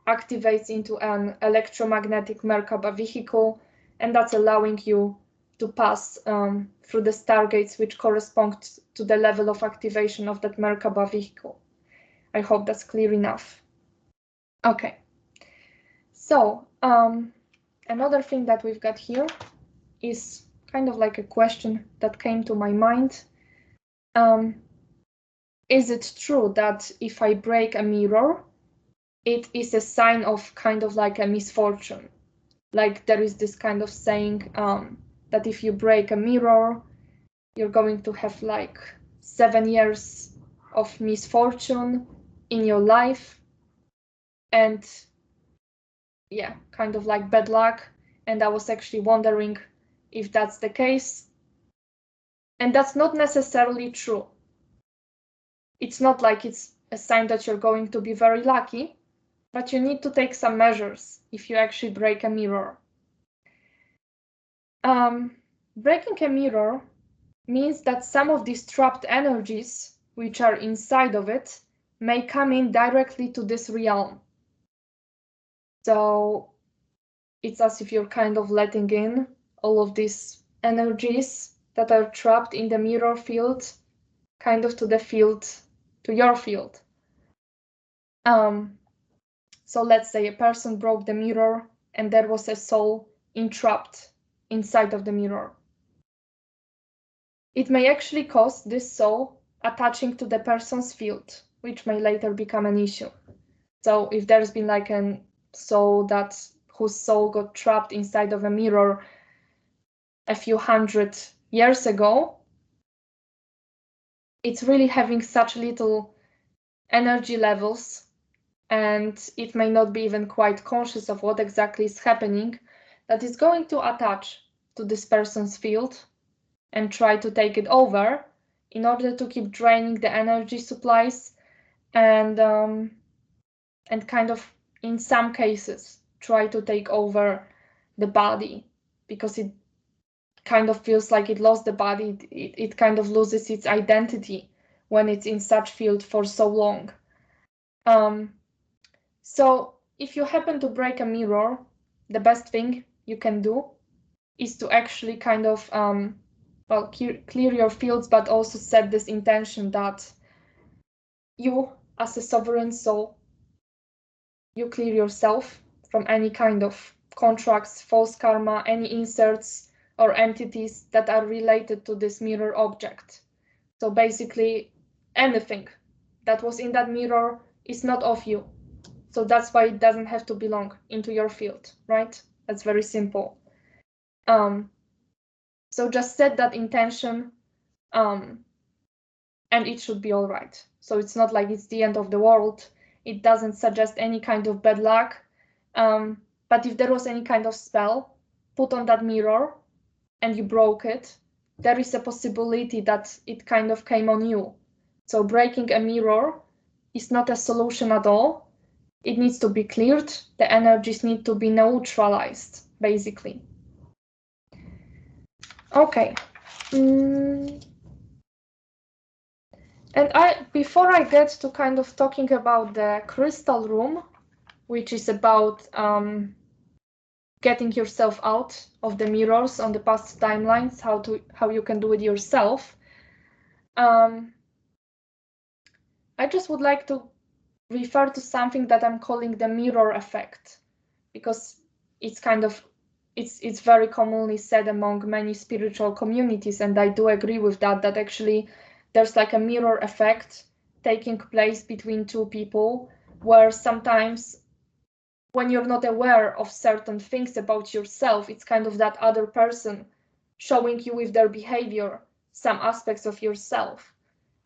activates into an electromagnetic Merkaba vehicle, and that's allowing you to pass through the stargates, which correspond to the level of activation of that Merkaba vehicle. I hope that's clear enough. Okay, so another thing that we've got here is kind of like a question that came to my mind. Is it true that if I break a mirror, it is a sign of kind of like a misfortune? Like there is this kind of saying that if you break a mirror, you're going to have like 7 years of misfortune in your life, and yeah, kind of like bad luck. And I was actually wondering if that's the case. And that's not necessarily true. It's not like it's a sign that you're going to be very lucky, but you need to take some breaking a mirror means that some of these trapped energies, which are inside of it, may come in directly to this realm. So it's as if you're kind of letting in all of these energies that are trapped in the mirror field, kind of to the field, to your field. So let's say a person broke the mirror and there was a soul entrapped inside of the mirror. It may actually cause this soul attaching to the person's field, which may later become an issue. So if there's been like a soul whose soul got trapped inside of a mirror a few 100 years ago, it's really having such little energy levels, and it may not be even quite conscious of what exactly is happening, that is going to attach to this person's field and try to take it over in order to keep draining the energy supplies and kind of, in some cases, try to take over the body, because it kind of feels like it lost the body. It kind of loses its identity when it's in such field for so long. So if you happen to break a mirror, the best thing you can do is to actually kind of clear your fields, but also set this intention that you, as a sovereign soul, you clear yourself from any kind of contracts, false karma, any inserts or entities that are related to this mirror object. So basically, anything that was in that mirror is not of you. So that's why it doesn't have to belong into your field, right? That's very simple. So just set that intention, and it should be all right. So it's not like it's the end of the world. It doesn't suggest any kind of bad luck. But if there was any kind of spell put on that mirror and you broke it, there is a possibility that it kind of came on you. So breaking a mirror is not a solution at all. It needs to be cleared. The energies need to be neutralized, basically. Okay. And before I get to kind of talking about the crystal room, which is about getting yourself out of the mirrors on the past timelines, how you can do it yourself, I just would like to refer to something that I'm calling the mirror effect, because it's kind of it's very commonly said among many spiritual communities, and I do agree with that actually there's like a mirror effect taking place between two people, where sometimes when you're not aware of certain things about yourself, it's kind of that other person showing you with their behavior some aspects of yourself.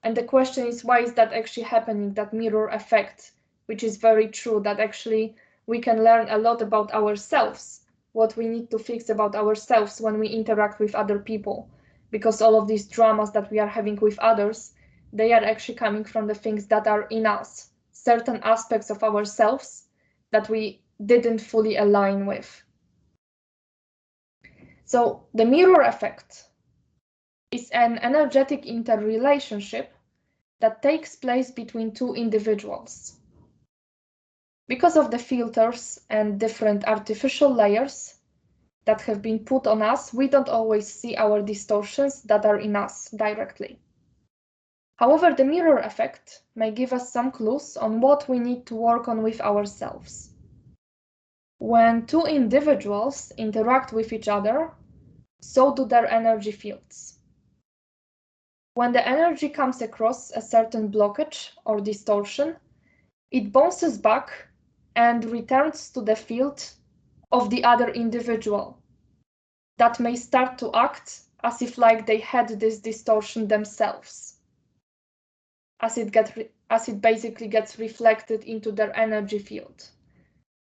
And the question is, why is that actually happening, that mirror effect, which is very true, that actually we can learn a lot about ourselves, what we need to fix about ourselves when we interact with other people. Because all of these dramas that we are having with others, they are actually coming from the things that are in us, certain aspects of ourselves that we didn't fully align with. So the mirror effect is an energetic interrelationship that takes place between two individuals. Because of the filters and different artificial layers that have been put on us, we don't always see our distortions that are in us directly. However, the mirror effect may give us some clues on what we need to work on with ourselves. When two individuals interact with each other, so do their energy fields. When the energy comes across a certain blockage or distortion, it bounces back and returns to the field of the other individual that may start to act as if like they had this distortion themselves, as it basically gets reflected into their energy field.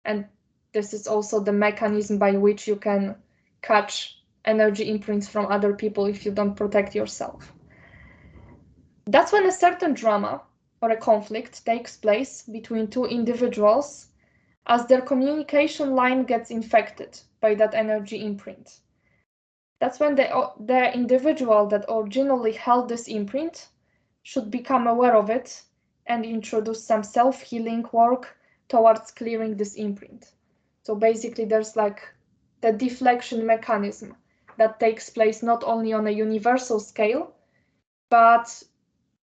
And this is also the mechanism by which you can catch energy imprints from other people if you don't protect yourself. That's when a certain drama or a conflict takes place between two individuals, as their communication line gets infected by that energy imprint. That's when the individual that originally held this imprint should become aware of it and introduce some self-healing work towards clearing this imprint. So basically there's like the deflection mechanism that takes place not only on a universal scale, but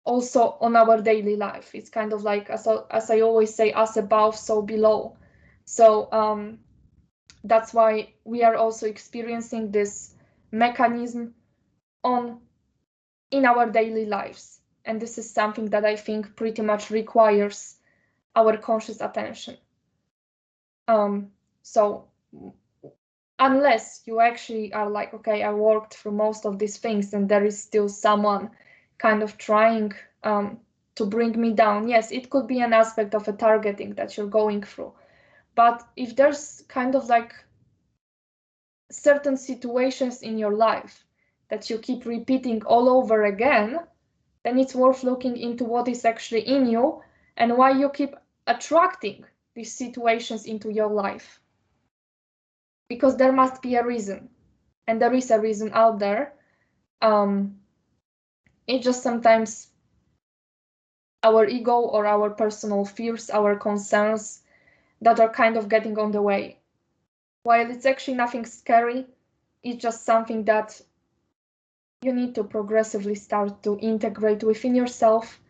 also on our daily life. It's kind of like, as I always say, as above, so below. So that's why we are also experiencing this mechanism in our daily lives. And this is something that I think pretty much requires our conscious attention. So unless you actually are like, okay, I worked through most of these things and there is still someone kind of trying to bring me down. Yes, it could be an aspect of a targeting that you're going through. But if there's kind of like certain situations in your life that you keep repeating all over again, then it's worth looking into what is actually in you and why you keep attracting these situations into your life. Because there must be a reason, and there is a reason out there. It's just sometimes our ego or our personal fears, our concerns that are kind of getting on the way. While it's actually nothing scary, it's just something that you need to progressively start to integrate within yourself.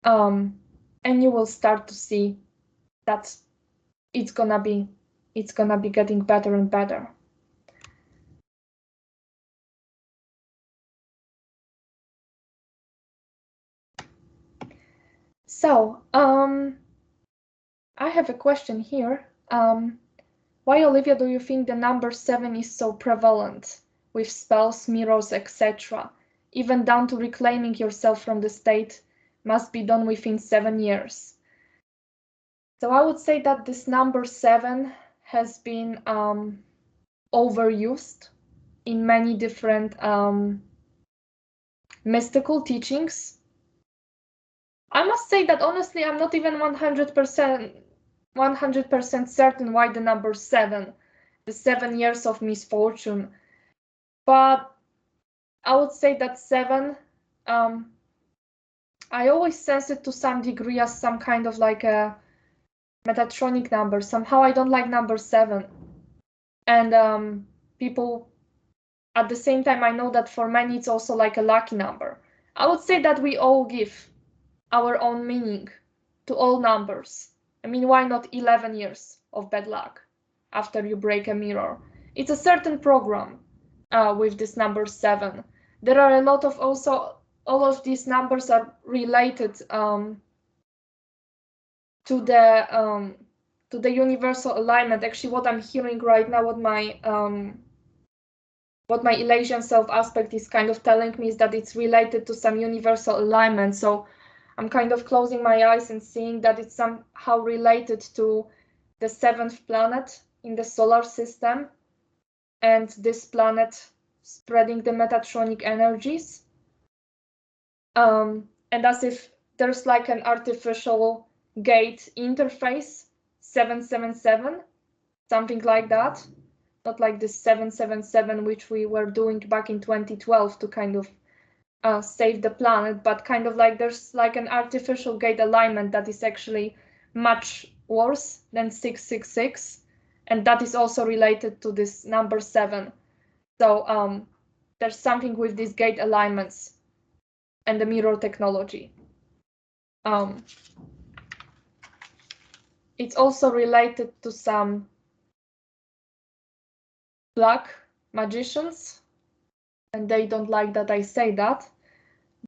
And you will start to see that it's gonna be getting better and better. So I have a question here. Why, Olivia, do you think the number 7 is so prevalent with spells, mirrors, etc.? Even down to reclaiming yourself from the state must be done within 7 years. So I would say that this number 7 has been overused in many different mystical teachings. I must say that honestly, I'm not even 100% certain why the number 7, the 7 years of misfortune. But I would say that 7, I always sense it to some degree as some kind of like a Metatronic number. Somehow I don't like number 7. And people, at the same time, I know that for many it's also like a lucky number. I would say that we all give our own meaning to all numbers. I mean, why not 11 years of bad luck after you break a mirror? It's a certain program with this number 7. There are a lot of also, all of these numbers are related to the universal alignment. Actually, what I'm hearing right now, what my Elasian self aspect is kind of telling me is that it's related to some universal alignment. So I'm kind of closing my eyes and seeing that it's somehow related to the 7th planet in the solar system, and this planet spreading the Metatronic energies. And as if there's like an artificial gate interface, 777, something like that. Not like this 777, which we were doing back in 2012 to kind of save the planet, but kind of like there's like an artificial gate alignment that is actually much worse than 666, and that is also related to this number 7. So there's something with these gate alignments and the mirror technology. It's also related to some black magicians, and they don't like that I say that,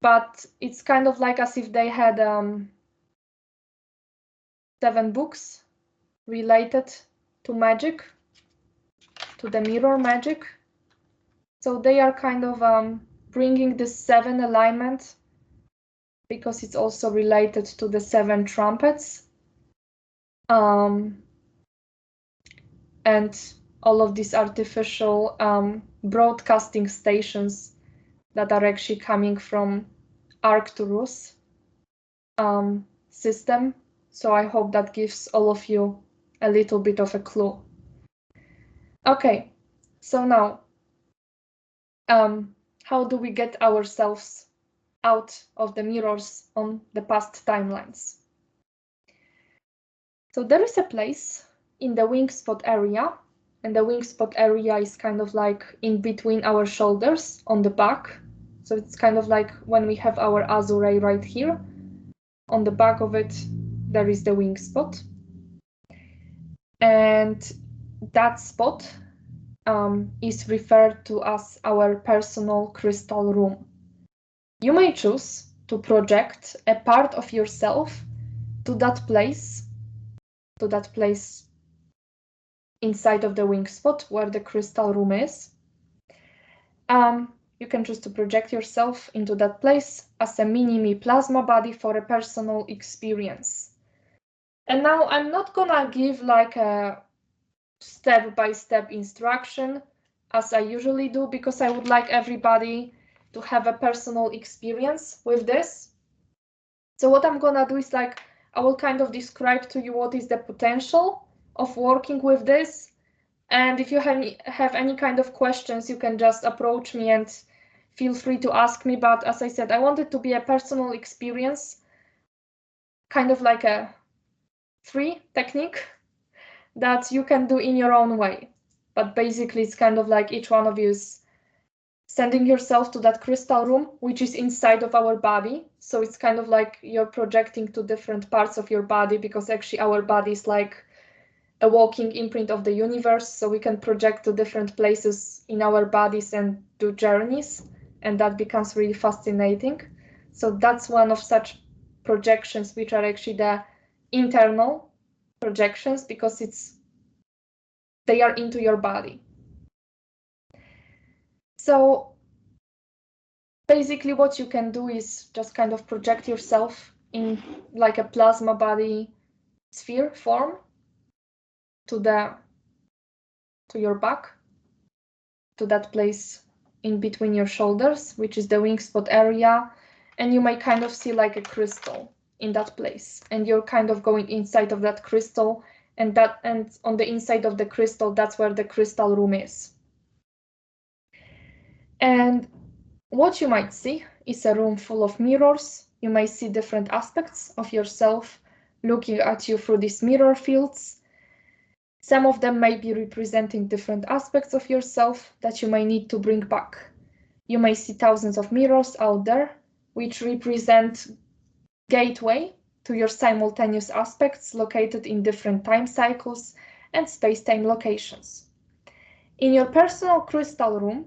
but it's kind of like as if they had 7 books related to magic, to the mirror magic. So they are kind of bringing this 7 alignment because it's also related to the 7 trumpets. And all of these artificial broadcasting stations that are actually coming from Arcturus system. So I hope that gives all of you a little bit of a clue. Okay, so now how do we get ourselves out of the mirrors on the past timelines. So there is a place in the wing spot area, and the wing spot area is kind of like in between our shoulders on the back. So it's kind of like when we have our azure right here, on the back of it, there is the wing spot. And that spot is referred to as our personal crystal room. You may choose to project a part of yourself to that place inside of the wing spot where the crystal room is. You can choose to project yourself into that place as a mini-me plasma body for a personal experience. And now I'm not gonna give like a step-by-step instruction as I usually do, because I would like everybody to have a personal experience with this. So what I'm gonna do is like, I will kind of describe to you what is the potential of working with this. And if you have any kind of questions, you can just approach me and feel free to ask me. But as I said, I want it to be a personal experience, kind of like a free technique that you can do in your own way. But basically, it's kind of like each one of you is sending yourself to that crystal room, which is inside of our body. So it's kind of like you're projecting to different parts of your body, because actually our body is like a walking imprint of the universe. So we can project to different places in our bodies and do journeys, and that becomes really fascinating. So that's one of such projections, which are actually the internal projections, because they are into your body. So basically what you can do is just kind of project yourself in like a plasma body sphere form to your back, to that place in between your shoulders, which is the wing spot area. And you may kind of see like a crystal in that place, and you're kind of going inside of that crystal, and on the inside of the crystal, that's where the crystal room is. And what you might see is a room full of mirrors. You may see different aspects of yourself looking at you through these mirror fields. Some of them may be representing different aspects of yourself that you may need to bring back. You may see thousands of mirrors out there, which represent gateway to your simultaneous aspects located in different time cycles and space-time locations. In your personal crystal room,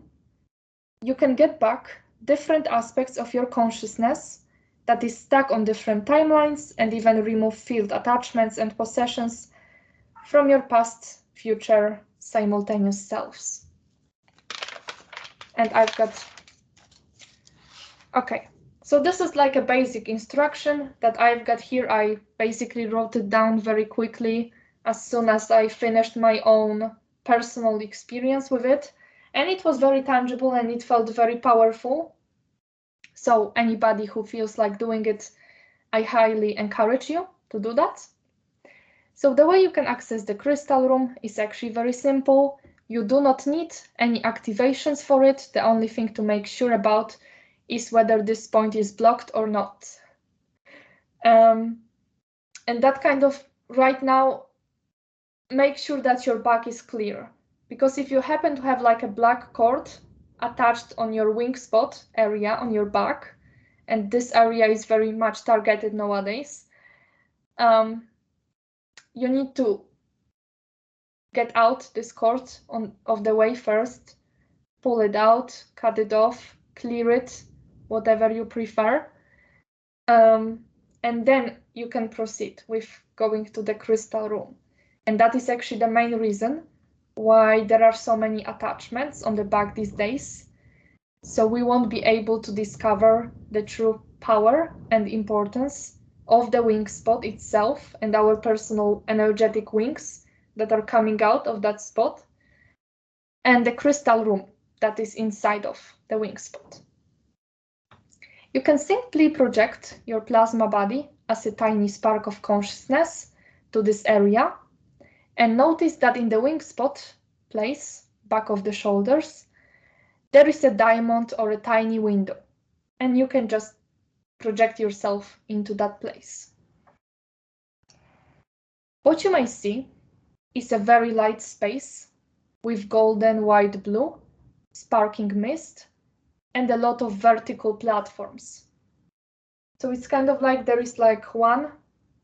you can get back different aspects of your consciousness that is stuck on different timelines, and even remove field attachments and possessions from your past, future, simultaneous selves. And okay, so this is like a basic instruction that I've got here. I basically wrote it down very quickly as soon as I finished my own personal experience with it. And it was very tangible and it felt very powerful. So anybody who feels like doing it, I highly encourage you to do that. So the way you can access the crystal room is actually very simple. You do not need any activations for it. The only thing to make sure about is whether this point is blocked or not. And that kind of right now, make sure that your back is clear. Because if you happen to have like a black cord attached on your wing spot area on your back, and this area is very much targeted nowadays, you need to get out this cord of the way first, pull it out, cut it off, clear it, whatever you prefer. And then you can proceed with going to the crystal room. And that is actually the main reason why there are so many attachments on the back these days. So we won't be able to discover the true power and importance of the wing spot itself and our personal energetic wings that are coming out of that spot, and the crystal room that is inside of the wing spot. You can simply project your plasma body as a tiny spark of consciousness to this area, and notice that in the wing spot place, back of the shoulders, there is a diamond or a tiny window, and you can just project yourself into that place. What you may see is a very light space with golden, white, blue, sparking mist, and a lot of vertical platforms. So it's kind of like there is like one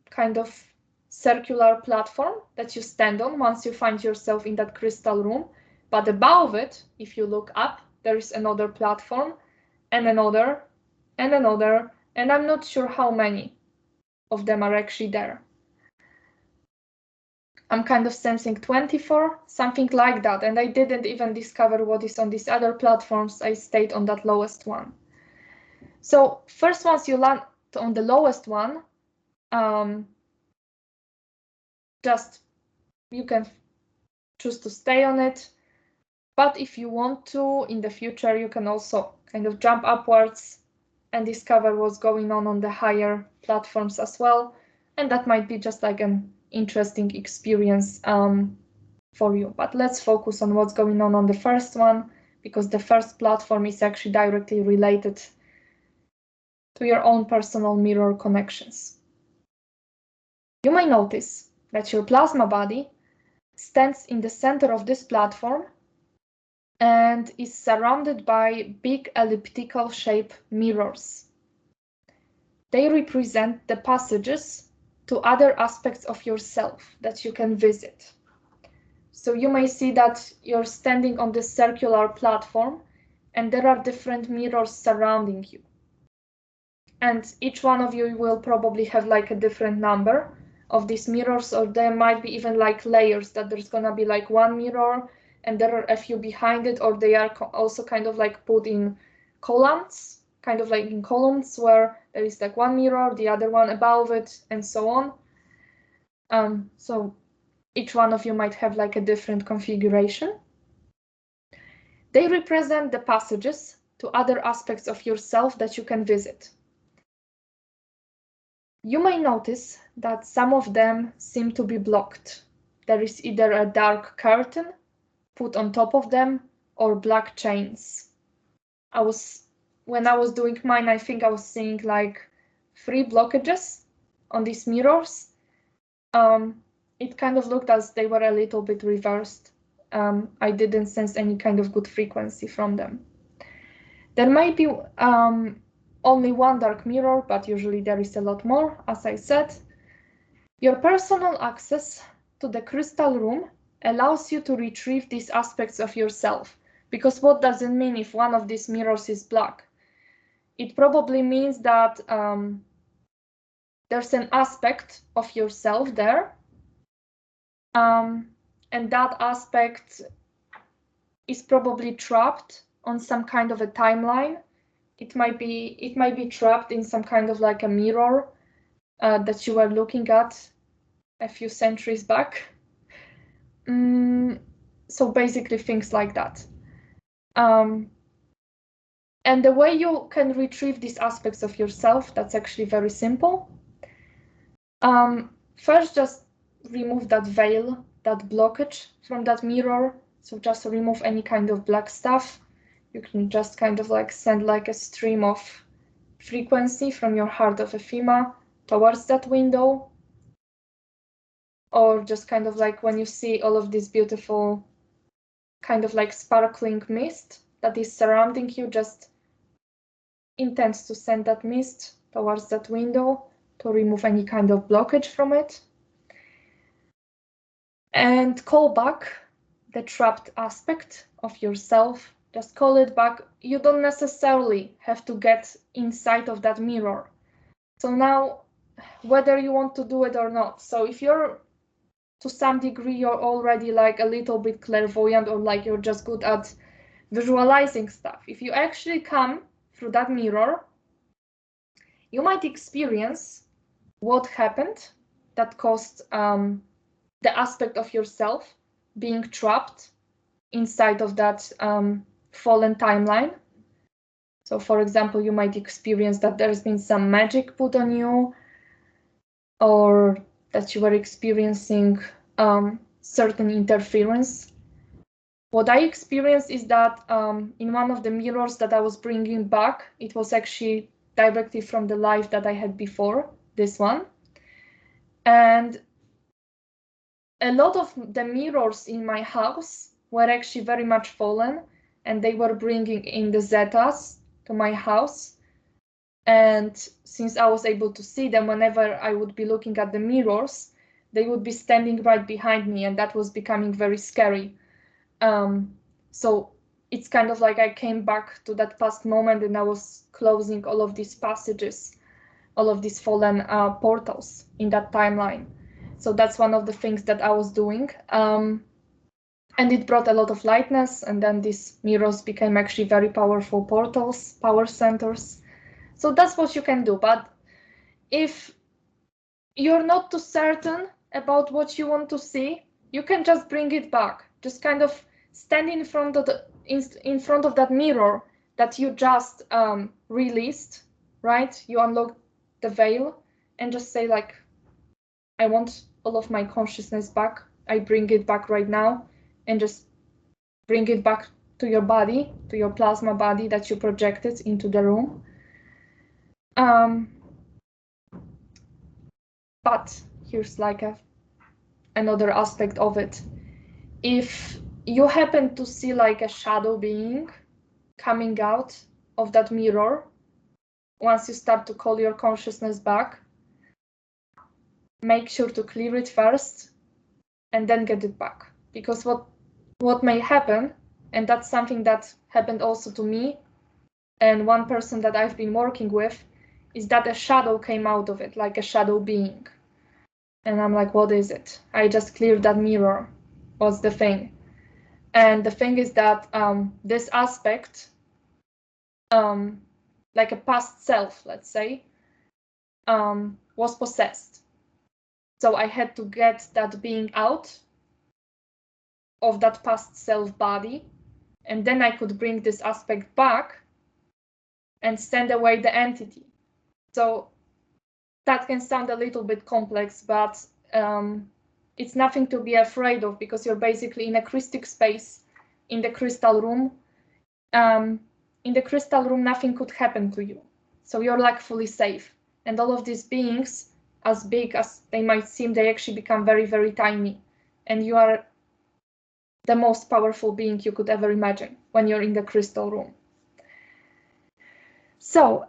kind of circular platform that you stand on once you find yourself in that crystal room. But above it, if you look up, there is another platform and another and another, and I'm not sure how many of them are actually there. I'm kind of sensing 24, something like that, and I didn't even discover what is on these other platforms. I stayed on that lowest one. So first, once you land on the lowest one, just you can choose to stay on it. But if you want to, in the future, you can also kind of jump upwards and discover what's going on the higher platforms as well. And that might be just like an interesting experience for you. But let's focus on what's going on the first one, because the first platform is actually directly related to your own personal mirror connections. You may notice that your plasma body stands in the center of this platform and is surrounded by big elliptical shaped mirrors. They represent the passages to other aspects of yourself that you can visit. So you may see that you're standing on this circular platform and there are different mirrors surrounding you. And each one of you will probably have like a different number of these mirrors, or there might be even like layers that there's gonna be like one mirror and there are a few behind it, or they are also kind of like put in columns, kind of like in columns where there is like one mirror, the other one above it, and so on. So each one of you might have like a different configuration. They represent the passages to other aspects of yourself that you can visit. You may notice that some of them seem to be blocked. There is either a dark curtain put on top of them or black chains. When I was doing mine, I think I was seeing like 3 blockages on these mirrors. It kind of looked as they were a little bit reversed. I didn't sense any kind of good frequency from them. There might be only one dark mirror, but usually there is a lot more, as I said. Your personal access to the crystal room allows you to retrieve these aspects of yourself. Because what does it mean if one of these mirrors is black? It probably means that there's an aspect of yourself there, and that aspect is probably trapped on some kind of a timeline. It might be trapped in some kind of like a mirror that you were looking at a few centuries back. So basically things like that. And the way you can retrieve these aspects of yourself, that's actually very simple. First, just remove that veil, that blockage from that mirror. So just remove any kind of black stuff. You can just kind of like send like a stream of frequency from your heart of Ephema towards that window. Or just kind of like when you see all of this beautiful kind of like sparkling mist that is surrounding you, just intend to send that mist towards that window to remove any kind of blockage from it. And call back the trapped aspect of yourself. Just call it back. You don't necessarily have to get inside of that mirror. So now, whether you want to do it or not. So if you're, to some degree, you're already like a little bit clairvoyant, or like you're just good at visualizing stuff. If you actually come through that mirror, you might experience what happened that caused the aspect of yourself being trapped inside of that fallen timeline. So for example, you might experience that there's been some magic put on you, or that you were experiencing certain interference what I experienced is that in one of the mirrors that I was bringing back, it was actually directly from the life that I had before, this one. And a lot of the mirrors in my house were actually very much fallen, and they were bringing in the zetas to my house. And since I was able to see them whenever I would be looking at the mirrors, they would be standing right behind me, and that was becoming very scary. So it's kind of like I came back to that past moment, and I was closing all of these passages, all of these fallen portals in that timeline. So that's one of the things that I was doing. And it brought a lot of lightness, and then these mirrors became actually very powerful portals, power centers. So that's what you can do. But if you're not too certain about what you want to see, you can just bring it back. Just kind of stand in front of that mirror that you just released, right? You unlock the veil and just say like, I want all of my consciousness back. I bring it back right now, and just bring it back to your body, to your plasma body that you projected into the room. But here's like another aspect of it. If you happen to see like a shadow being coming out of that mirror, once you start to call your consciousness back, make sure to clear it first and then get it back. Because what may happen, and that's something that happened also to me and one person that I've been working with, is that a shadow came out of it, like a shadow being. And I'm like, what is it? I just cleared that mirror. What's the thing? And the thing is that this aspect, like a past self, let's say, was possessed. So I had to get that being out of that past self body, and then I could bring this aspect back and send away the entity. So that can sound a little bit complex, but it's nothing to be afraid of, because you're basically in a crystal space in the crystal room. In the crystal room, nothing could happen to you. So you're like fully safe. And all of these beings, as big as they might seem, they actually become very, very tiny. And you are the most powerful being you could ever imagine when you're in the crystal room. So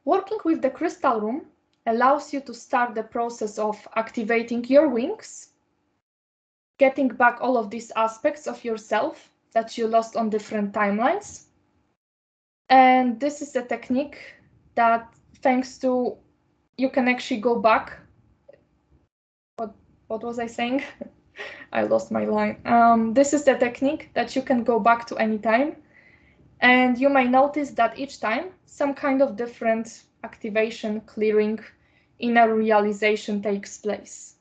working with the crystal room allows you to start the process of activating your wings, getting back all of these aspects of yourself that you lost on different timelines. And this is a technique that, thanks to, you can actually go back. What was I saying? I lost my line. This is the technique that you can go back to any time. And you may notice that each time some kind of different activation, clearing, inner realization takes place.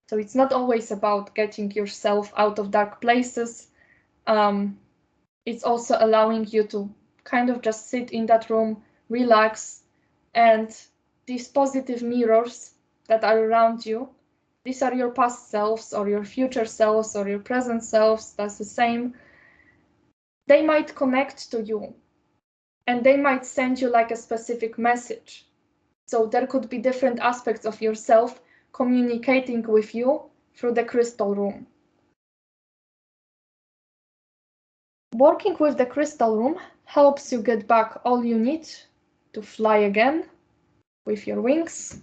So it's not always about getting yourself out of dark places. It's also allowing you to kind of just sit in that room, relax, and these positive mirrors that are around you, these are your past selves or your future selves or your present selves, that's the same. They might connect to you and they might send you like a specific message. So there could be different aspects of yourself communicating with you through the crystal room. Working with the crystal room helps you get back all you need to fly again with your wings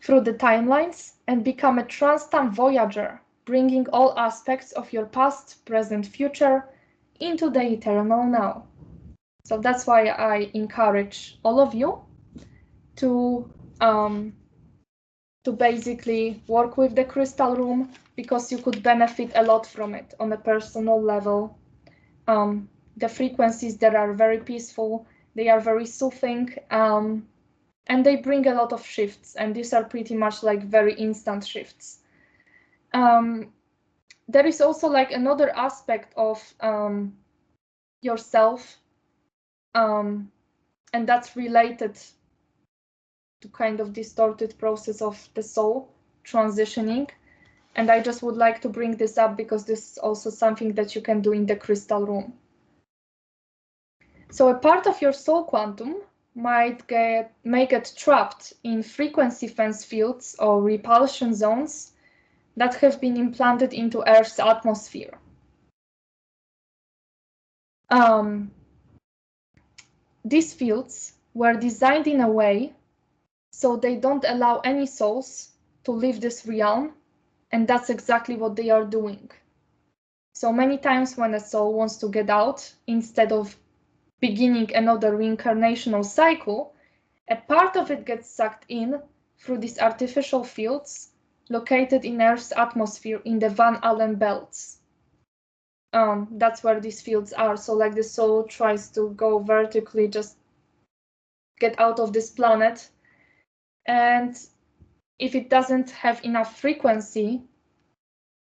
through the timelines and become a trans-time voyager, bringing all aspects of your past, present, future into the eternal now. So that's why I encourage all of you to basically work with the crystal room, because you could benefit a lot from it on a personal level. The frequencies that are very peaceful, they are very soothing, and they bring a lot of shifts, and these are pretty much like very instant shifts. There is also like another aspect of yourself, and that's related to kind of distorted process of the soul transitioning, And I just would like to bring this up because this is also something that you can do in the crystal room. So a part of your soul quantum may get trapped in frequency fence fields or repulsion zones that have been implanted into Earth's atmosphere. These fields were designed in a way so they don't allow any souls to leave this realm, and that's exactly what they are doing. So many times when a soul wants to get out, instead of beginning another reincarnational cycle, a part of it gets sucked in through these artificial fields located in Earth's atmosphere in the Van Allen belts. That's where these fields are. So like the soul tries to go vertically, just get out of this planet. And if it doesn't have enough frequency,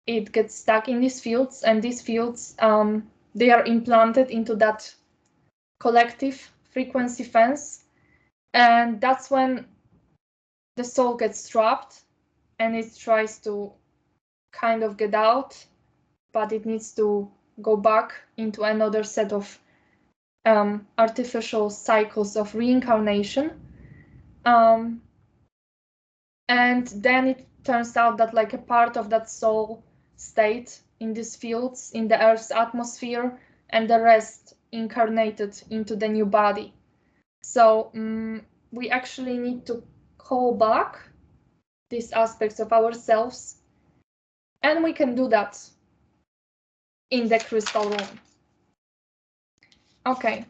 it gets stuck in these fields, and these fields, they are implanted into that collective frequency fence. And that's when the soul gets trapped and it tries to kind of get out, but it needs to go back into another set of artificial cycles of reincarnation. And then it turns out that like a part of that soul stayed in these fields in the Earth's atmosphere, and the rest incarnated into the new body. So we actually need to call back these aspects of ourselves, and we can do that in the crystal room. Okay,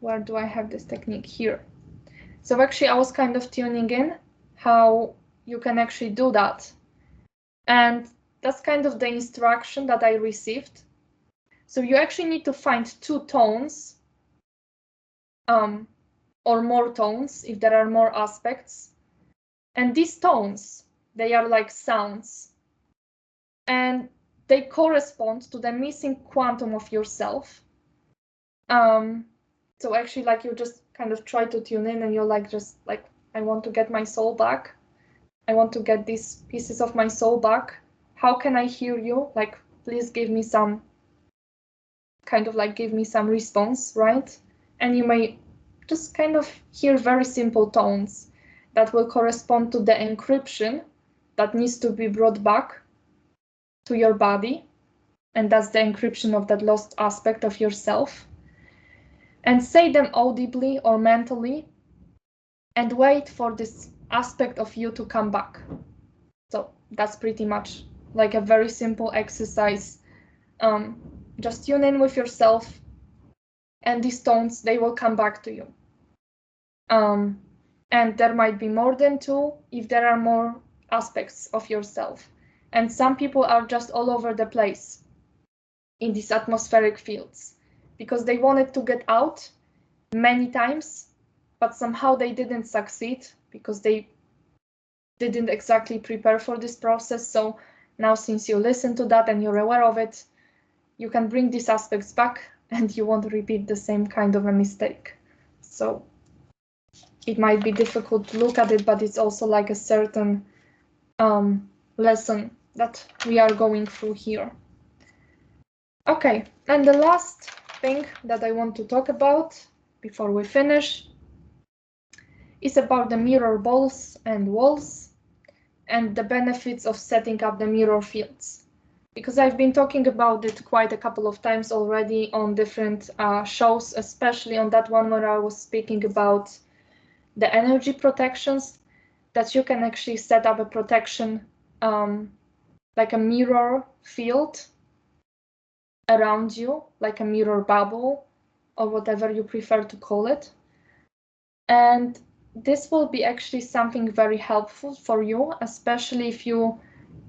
where do I have this technique? Here. So actually I was kind of tuning in how you can actually do that. And that's kind of the instruction that I received. So you actually need to find 2 tones, or more tones if there are more aspects. And these tones, they are like sounds. And they correspond to the missing quantum of yourself. So actually, like, you just kind of try to tune in and you're like, just like, I want to get my soul back. I want to get these pieces of my soul back. How can I hear you? Like, please give me some kind of like, give me some response, right? And you may just kind of hear very simple tones that will correspond to the encryption that needs to be brought back to your body. And that's the encryption of that lost aspect of yourself. And say them audibly or mentally, and wait for this aspect of you to come back. So that's pretty much like a very simple exercise. Just tune in with yourself, and these tones, they will come back to you. And there might be more than 2 if there are more aspects of yourself. And some people are just all over the place in these atmospheric fields because they wanted to get out many times, but somehow they didn't succeed because they didn't exactly prepare for this process. So now, since you listen to that and you're aware of it, you can bring these aspects back and you won't repeat the same kind of a mistake. So it might be difficult to look at it, but it's also like a certain lesson that we are going through here. Okay, and the last thing that I want to talk about before we finish is about the mirror balls and walls and the benefits of setting up the mirror fields. Because I've been talking about it quite a couple of times already on different shows, especially on that one where I was speaking about the energy protections, that you can actually set up a protection like a mirror field around you, like a mirror bubble or whatever you prefer to call it. And this will be actually something very helpful for you, especially if you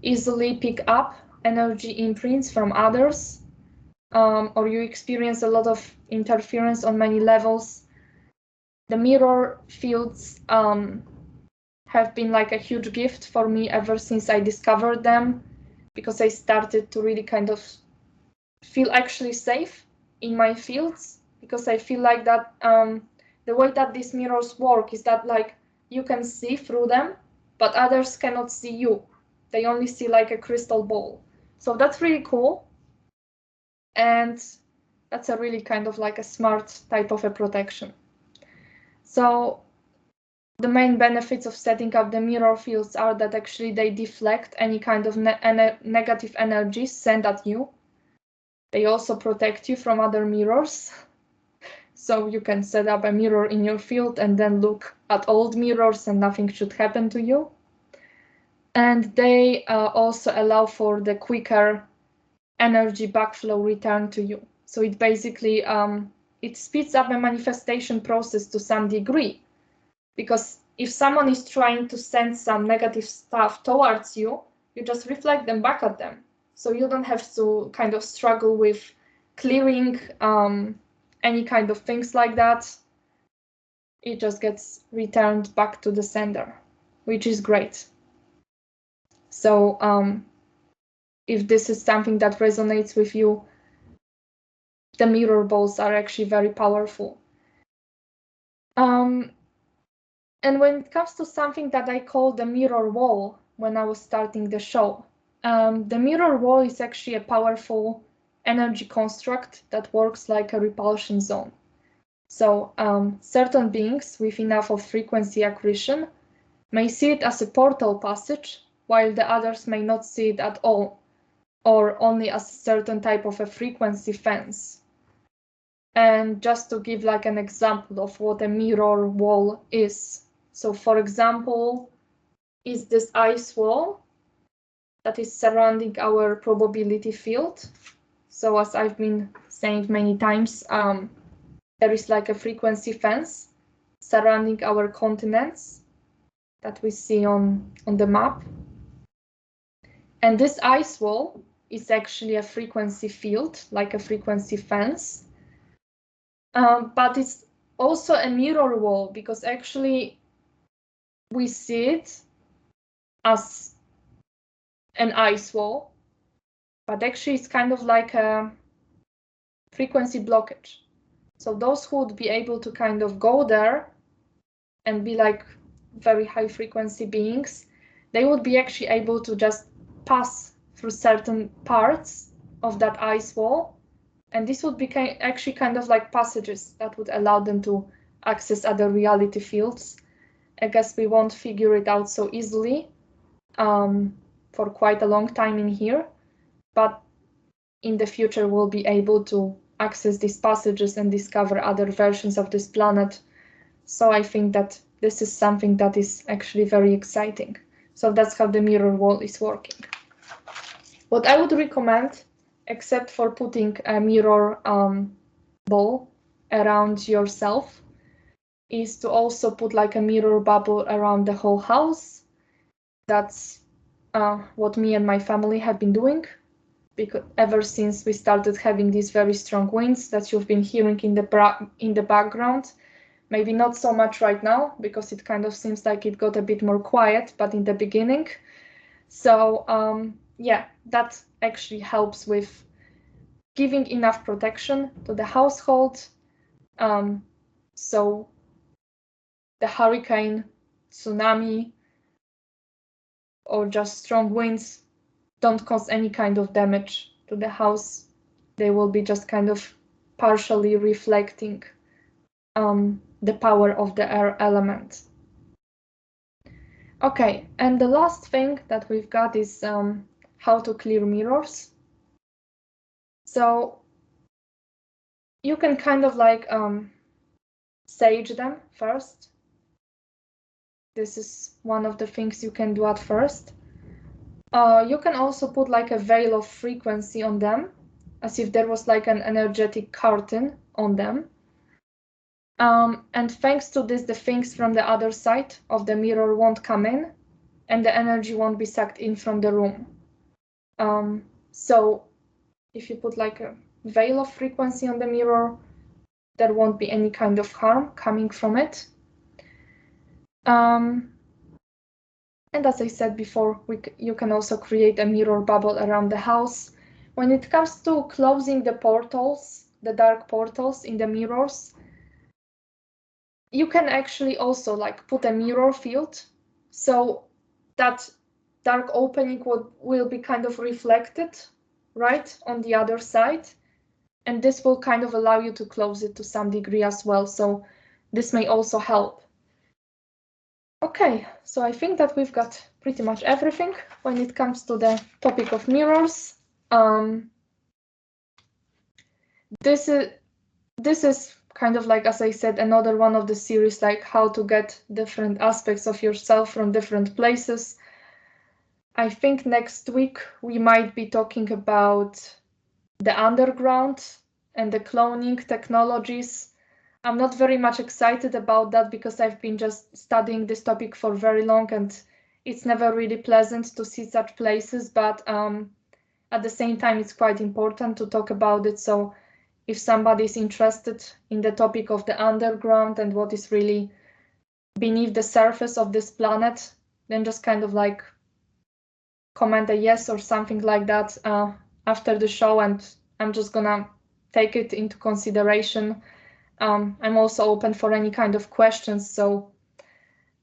easily pick up energy imprints from others, or you experience a lot of interference on many levels. The mirror fields have been like a huge gift for me ever since I discovered them, because I started to really kind of feel actually safe in my fields, because I feel like that the way that these mirrors work is that like you can see through them, but others cannot see you. They only see like a crystal ball. So that's really cool. And that's a really kind of like a smart type of a protection. So the main benefits of setting up the mirror fields are that actually they deflect any kind of negative energies sent at you. They also protect you from other mirrors. So you can set up a mirror in your field and then look at old mirrors and nothing should happen to you. And they also allow for the quicker energy backflow return to you. So it basically, it speeds up the manifestation process to some degree. Because if someone is trying to send some negative stuff towards you, you just reflect them back at them. So you don't have to kind of struggle with clearing any kind of things like that. It just gets returned back to the sender, which is great. So if this is something that resonates with you, the mirror balls are actually very powerful. And when it comes to something that I call the mirror wall when I was starting the show, the mirror wall is actually a powerful energy construct that works like a repulsion zone. So certain beings with enough of frequency accretion may see it as a portal passage, while the others may not see it at all, or only as a certain type of a frequency fence. And just to give like an example of what a mirror wall is. So for example, is this ice wall that is surrounding our probability field. So as I've been saying many times, there is like a frequency fence surrounding our continents that we see on the map. And this ice wall is actually a frequency field, like a frequency fence. But it's also a mirror wall because actually we see it as an ice wall, but actually it's kind of like a frequency blockage. So those who would be able to kind of go there and be like very high frequency beings, they would be actually able to just pass through certain parts of that ice wall. And this would be actually kind of like passages that would allow them to access other reality fields. I guess we won't figure it out so easily for quite a long time in here, but in the future we'll be able to access these passages and discover other versions of this planet. So I think that this is something that is actually very exciting. So that's how the mirror wall is working. What I would recommend, except for putting a mirror ball around yourself, is to also put like a mirror bubble around the whole house. That's what me and my family have been doing, because ever since we started having these very strong winds that you've been hearing in the background. Maybe not so much right now, because it kind of seems like it got a bit more quiet, but in the beginning. So yeah, that actually helps with giving enough protection to the household. So the hurricane, tsunami, or just strong winds don't cause any kind of damage to the house. They will be just kind of partially reflecting the power of the air element. Okay, and the last thing that we've got is how to clear mirrors. So you can kind of like sage them first. This is one of the things you can do at first. You can also put like a veil of frequency on them, as if there was like an energetic curtain on them. And thanks to this, the things from the other side of the mirror won't come in, and the energy won't be sucked in from the room. So if you put like a veil of frequency on the mirror, there won't be any kind of harm coming from it. And as I said before, you can also create a mirror bubble around the house. When it comes to closing the portals, the dark portals in the mirrors, you can actually also like put a mirror field so that dark opening will be kind of reflected, right, on the other side. And this will kind of allow you to close it to some degree as well. So this may also help. Okay, so I think that we've got pretty much everything when it comes to the topic of mirrors. This is kind of like, as I said, another one of the series, like how to get different aspects of yourself from different places. I think next week we might be talking about the underground and the cloning technologies. I'm not very much excited about that because I've been just studying this topic for very long, and it's never really pleasant to see such places, but at the same time it's quite important to talk about it. So if somebody is interested in the topic of the underground and what is really beneath the surface of this planet, then just kind of like comment a yes or something like that after the show, and I'm just gonna take it into consideration. I'm also open for any kind of questions, so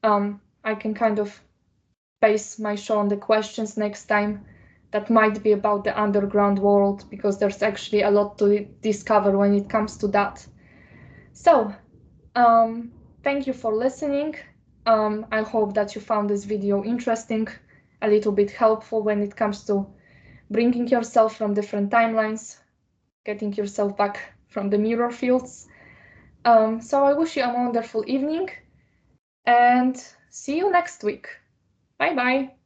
I can kind of base my show on the questions next time that might be about the underground world, because there's actually a lot to discover when it comes to that. So thank you for listening. I hope that you found this video interesting, a little bit helpful when it comes to bringing yourself from different timelines, getting yourself back from the mirror fields. So I wish you a wonderful evening and see you next week. Bye bye.